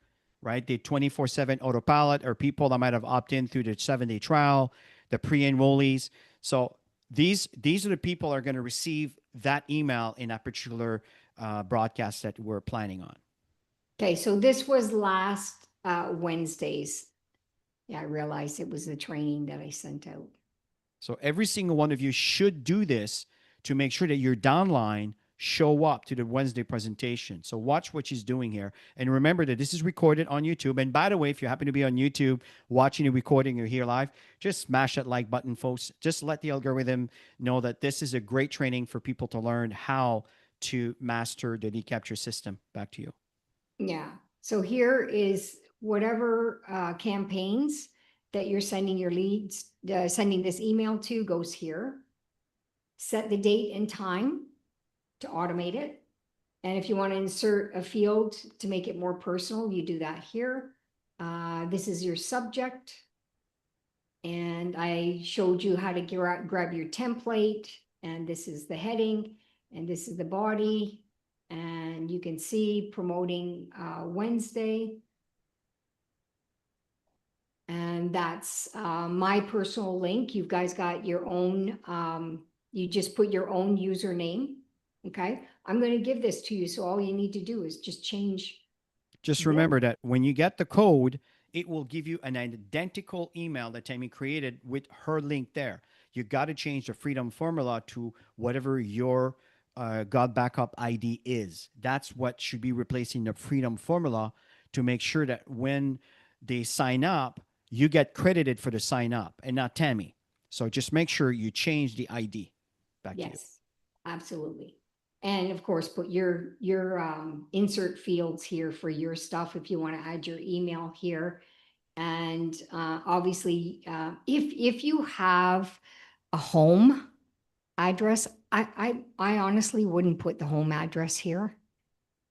right? The 24/7 autopilot or people that might have opted in through the 7-day trial, the pre-enrollees. So these are the people that are going to receive that email in that particular broadcast that we're planning on. okay, so this was last Wednesday's. Yeah, I realized it was the training that I sent out. So every single one of you should do this to make sure that your downline show up to the Wednesday presentation. So watch what she's doing here. And remember that this is recorded on YouTube. And by the way, if you happen to be on YouTube watching the recording or here live, just smash that like button, folks. Just let the algorithm know that this is a great training for people to learn how to master the lead capture system. Back to you. Yeah. So here is whatever campaigns that you're sending your leads, sending this email to goes here. Set the date and time to automate it. And if you want to insert a field to make it more personal, you do that here. This is your subject. And I showed you how to grab your template. And this is the heading. And this is the body. And you can see promoting Wednesday. And that's my personal link. You guys got your own, you just put your own username. Okay. I'm going to give this to you. So all you need to do is just change Just this. remember that when you get the code, it will give you an identical email that Tammy created with her link there. You got to change the freedom formula to whatever your God Backup ID is. That's what should be replacing the freedom formula to make sure that when they sign up, you get credited for the sign up and not Tammy. So just make sure you change the ID. Back to you. Yes, absolutely. And of course, put your insert fields here for your stuff if you want to add your email here. And obviously, if you have a home address, I honestly wouldn't put the home address here.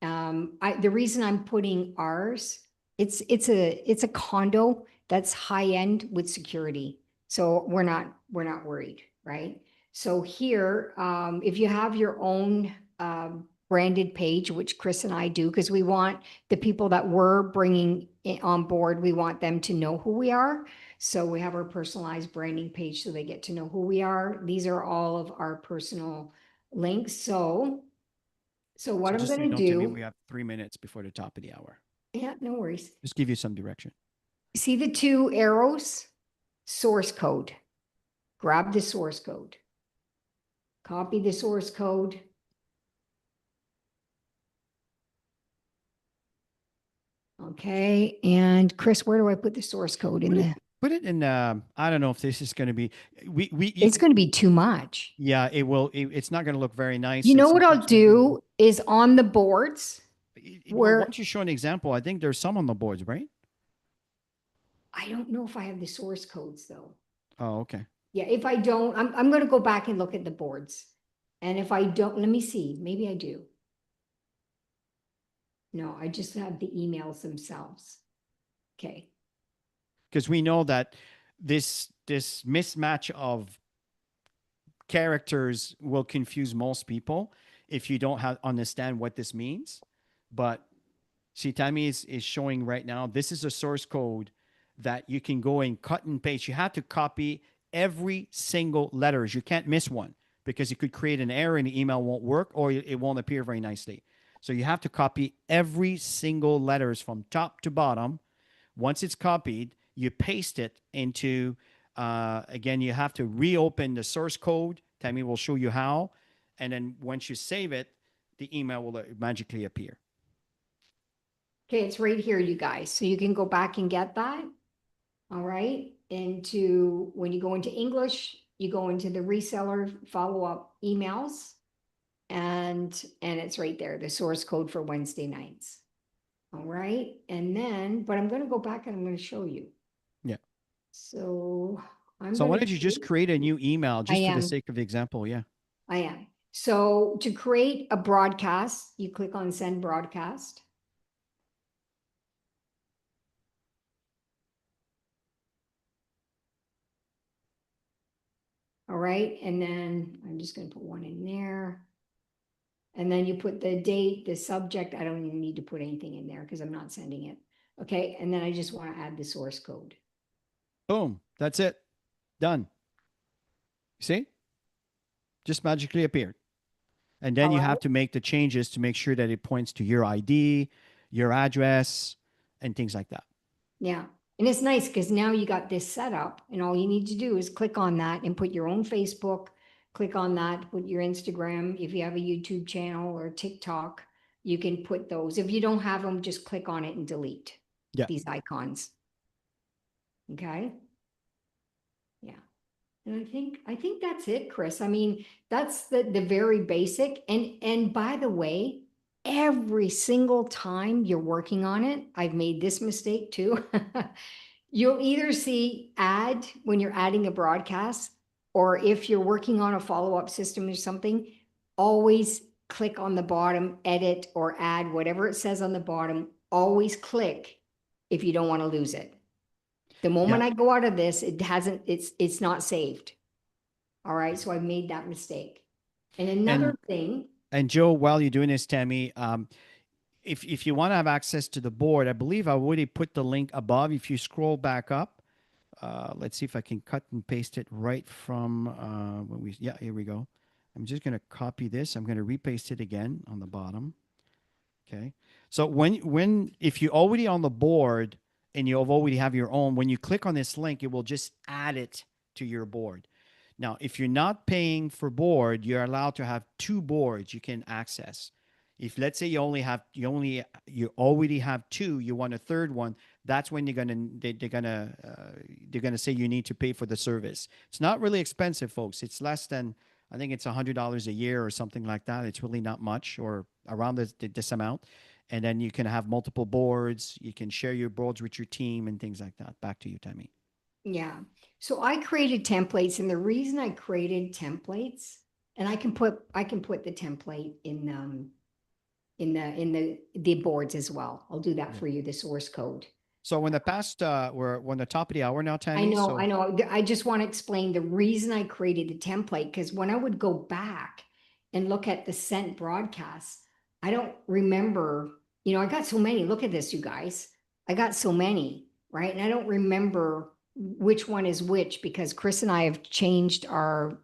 The reason I'm putting ours, it's a condo that's high end with security, so we're not worried, right? So here, if you have your own branded page, which Chris and I do, because we want the people that we're bringing on board, we want them to know who we are. So we have our personalized branding page, so they get to know who we are. These are all of our personal links. So what So I'm just so going you to know, Tammy, we do, have 3 minutes before the top of the hour. yeah, no worries. Just give you some direction. See the two arrows? Source code. Grab the source code. Copy the source code. Okay. And Chris, where do I put the source code in Put it the? put it in. I don't know if this is going to be. It's going to be too much. Yeah, it will. It's not going to look very nice, You and know what I'll sometimes when we. do is on the boards Well, where once you show an example, I think there's some on the boards, right? I don't know if I have the source codes though. Oh, okay. Yeah, if I don't, I'm going to go back and look at the boards. And if I don't, let me see. Maybe I do. No, I just have the emails themselves. Okay. Because we know that this mismatch of characters will confuse most people if you don't understand what this means. But Shitami is showing right now. This is a source code that you can go and cut and paste. You have to copy every single letters. You can't miss one because it could create an error and the email won't work or it won't appear very nicely. So you have to copy every single letters from top to bottom. Once it's copied, you paste it into, again, you have to reopen the source code. Tammy will show you how. And then once you save it, the email will magically appear. Okay, it's right here, you guys. So you can go back and get that. All right. Into when you go into English, you go into the reseller follow-up emails and it's right there, the source code for Wednesday nights. All right. And then, but I'm going to go back and I'm going to show you. Yeah. So I'm So going why to don't you just create a new email I just for the am. sake of the example? Yeah. I am. So to create a broadcast, you click on send broadcast. All right. And then I'm just going to put one in there. And then you put the date, the subject. I don't even need to put anything in there because I'm not sending it. Okay. And then I just want to add the source code. Boom. That's it. Done. See? Just magically appeared. And then All you right. have to make the changes to make sure that it points to your ID, your address, and things like that. Yeah. And it's nice because now you got this set up and all you need to do is click on that and put your own Facebook, click on that, put your Instagram. If you have a YouTube channel or TikTok, you can put those. If you don't have them, just click on it and delete Yeah. these icons. Okay. Yeah. And I think that's it, Chris. I mean, that's the very basic. And by the way, every single time you're working on it, I've made this mistake too. You'll either see add when you're adding a broadcast, or if you're working on a follow-up system or something, always click on the bottom, edit or add, whatever it says on the bottom, always click if you don't want to lose it. The Yeah. moment I go out of this, it's not saved. All right. So I made that mistake. And another And thing, Joe, while you're doing this, Tammy, if you want to have access to the board, I believe I already put the link above. If you scroll back up, Let's see if I can cut and paste it right from when we. Yeah, here we go. I'm just going to copy this. I'm going to repaste it again on the bottom. Okay. So when if you're already on the board and you already have your own, when you click on this link, it will just add it to your board. Now, if you're not paying for board, you're allowed to have two boards you can access. If let's say you already have two, you want a third one, that's when they're gonna say you need to pay for the service. It's not really expensive, folks. It's less than, I think it's $100 a year or something like that. It's really not much, or around this amount. And then you can have multiple boards. You can share your boards with your team and things like that. Back to you, Tammy. Yeah. So I created templates, and the reason I created templates, and I can put the template in the boards as well. I'll do that Yeah. for you, the source code. So when the past we're on the top of the hour now, I Tammy. know, I So know. I just want to explain the reason I created the template, because when I would go back and look at the sent broadcasts, I don't remember, I got so many. Look at this, you guys. I got so many, right? And I don't remember which one is which, because Chris and I have changed our,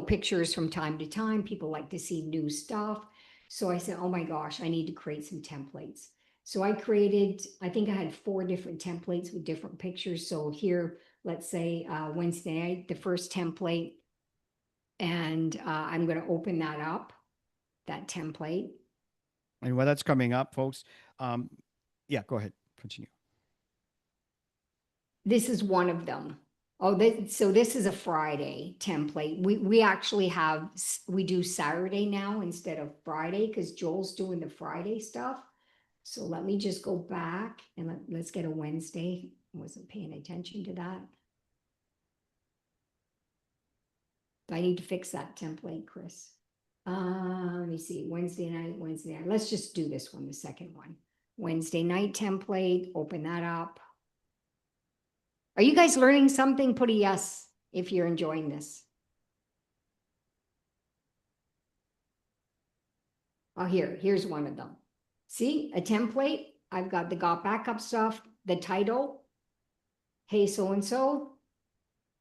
pictures from time to time. People like to see new stuff. So I said, oh my gosh, I need to create some templates. So I think I had 4 different templates with different pictures. So here, let's say Wednesday night, the first template, and I'm going to open that up, that template. and when that's coming up, folks. Um, yeah, go ahead. Continue. This is one of them. Oh, so this is a Friday template. We actually we do Saturday now instead of Friday, because Joel's doing the Friday stuff. So let me just go back and let's get a Wednesday. I wasn't paying attention to that. Do I need to fix that template, Chris? Let me see, Wednesday night. Let's just do this one, the second one. Wednesday night template, open that up. Are you guys learning something? Put a yes if you're enjoying this. Oh, here's one of them. See, a template. I've got the GotBackup stuff, the title. Hey, so-and-so.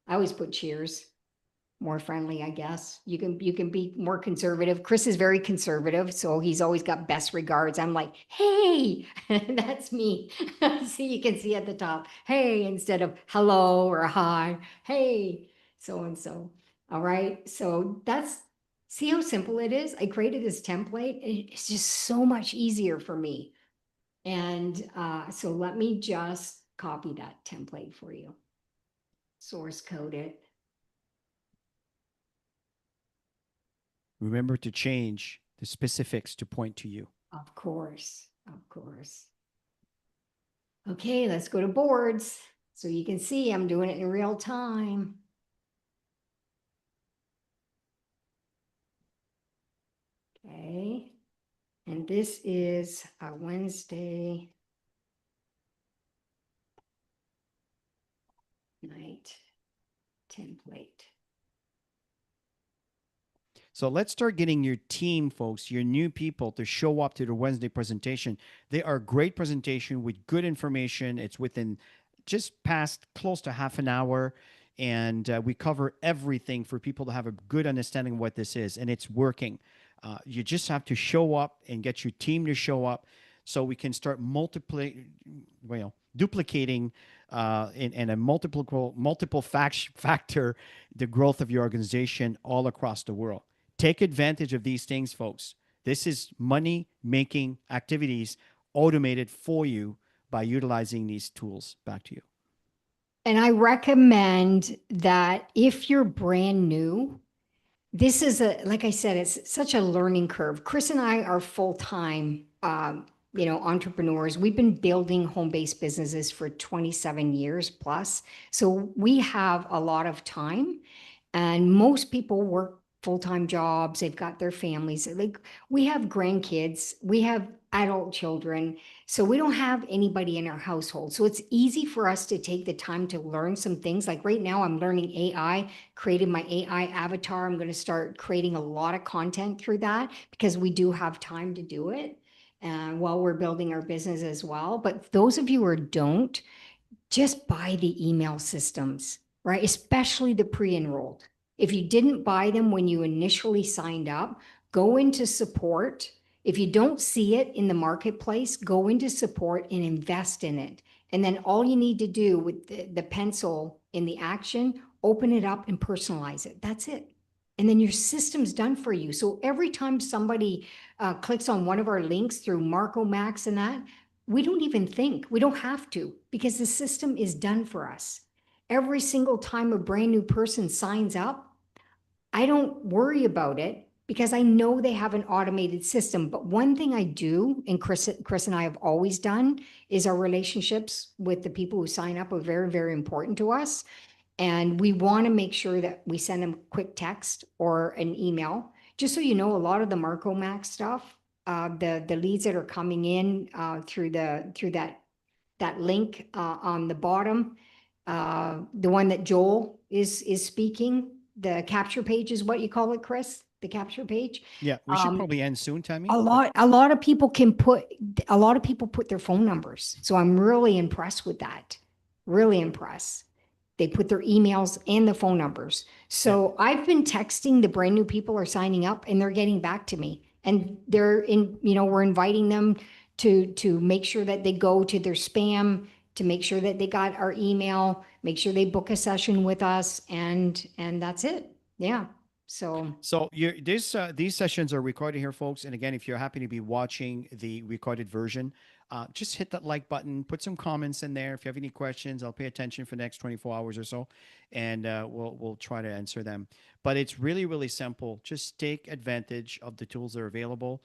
I always put cheers. More friendly, I guess. You can be more conservative. Chris is very conservative, so he's always got best regards. I'm like, hey, that's me. See, you can see at the top, hey, instead of hello or hi, hey, so and so. All right. So see how simple it is. I created this template. It's just so much easier for me. And so let me just copy that template for you. Source code it. Remember to change the specifics to point to you. Of course, of course. Okay, let's go to boards. So you can see I'm doing it in real time. Okay, and this is a Wednesday night template. So let's start getting your team, folks, your new people to show up to the Wednesday presentation. They are great presentation with good information. It's within just past close to half an hour. And we cover everything for people to have a good understanding of what this is. And it's working. You just have to show up and get your team to show up so we can start duplicating in a multiple factor the growth of your organization all across the world. Take advantage of these things, folks. This is money making activities automated for you by utilizing these tools. Back to you. And I recommend that if you're brand new, this is like I said, it's such a learning curve. Chris and I are full-time, entrepreneurs. We've been building home-based businesses for 27 years plus. So we have a lot of time, and most people work full-time jobs. They've got their families. Like, we have grandkids, we have adult children. So we don't have anybody in our household. So it's easy for us to take the time to learn some things. Like right now, I'm learning AI, created my AI avatar. I'm going to start creating a lot of content through that, because we do have time to do it while we're building our business as well. But those of you who don't, just buy the email systems, right? Especially the pre-enrolled. If you didn't buy them when you initially signed up, go into support. If you don't see it in the marketplace, go into support and invest in it. And then all you need to do with the pencil in the action, open it up and personalize it. That's it. And then your system's done for you. So every time somebody clicks on one of our links through Marco Max and that, we don't even think, we don't have to, because the system is done for us. Every single time a brand new person signs up, I don't worry about it because I know they have an automated system. But one thing I do, and Chris and I have always done, is our relationships with the people who sign up are very, very important to us. And we want to make sure that we send them a quick text or an email. Just so you know, a lot of the Marco Max stuff, the leads that are coming in through that link on the bottom, the one that Joel is speaking, the capture page is what you call it, Chris, the capture page. Yeah, we should probably end soon, Tammy. A lot of people put their phone numbers. So I'm really impressed with that. Really impressed. They put their emails and the phone numbers. Yeah. So I've been texting the brand new people are signing up and they're getting back to me. And they're in, we're inviting them to make sure that they go to their spam, to make sure that they got our email, make sure they book a session with us, and that's it. Yeah. So So these sessions are recorded here, folks. And again, if you're happy to be watching the recorded version, just hit that like button, put some comments in there. If you have any questions, I'll pay attention for the next 24 hours or so, and we'll try to answer them. But it's really, really simple. Just take advantage of the tools that are available.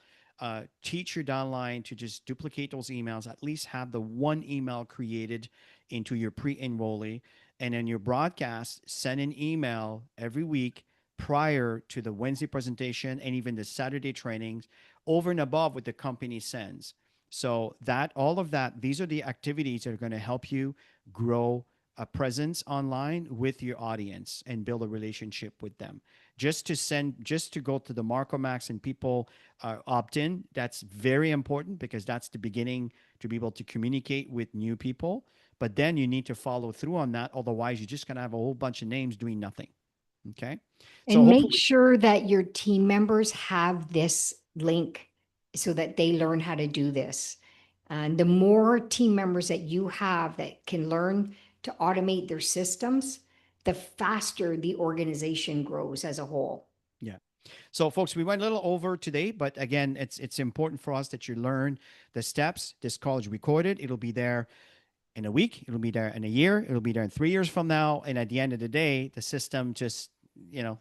Teach your downline to just duplicate those emails. At least have the one email created into your pre-enrollee, and in your broadcast, send an email every week prior to the Wednesday presentation and even the Saturday trainings over and above what the company sends. So that all of that, these are the activities that are going to help you grow a presence online with your audience and build a relationship with them. Just to go to the Marco Max and people opt in, that's very important because that's the beginning to be able to communicate with new people. But then you need to follow through on that. Otherwise, you're just going to have a whole bunch of names doing nothing. Okay. So and make hopefully, sure that your team members have this link so that they learn how to do this. And the more team members that you have that can learn to automate their systems, the faster the organization grows as a whole. yeah. So folks, we went a little over today, but again, it's important for us that you learn the steps. This call is recorded. It'll be there in a week. It'll be there in a year. It'll be there in 3 years from now. And at the end of the day, the system just,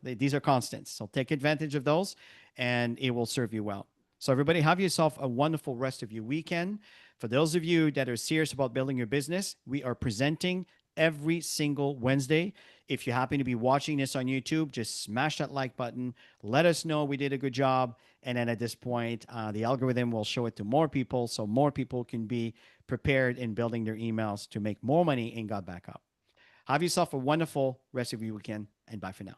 these are constants. So take advantage of those and it will serve you well. So everybody, have yourself a wonderful rest of your weekend. For those of you that are serious about building your business, we are presenting every single Wednesday. If you happen to be watching this on YouTube, just smash that like button. Let us know we did a good job. And then at this point, the algorithm will show it to more people so more people can be prepared in building their emails to make more money in GotBackup. Have yourself a wonderful rest of your weekend and bye for now.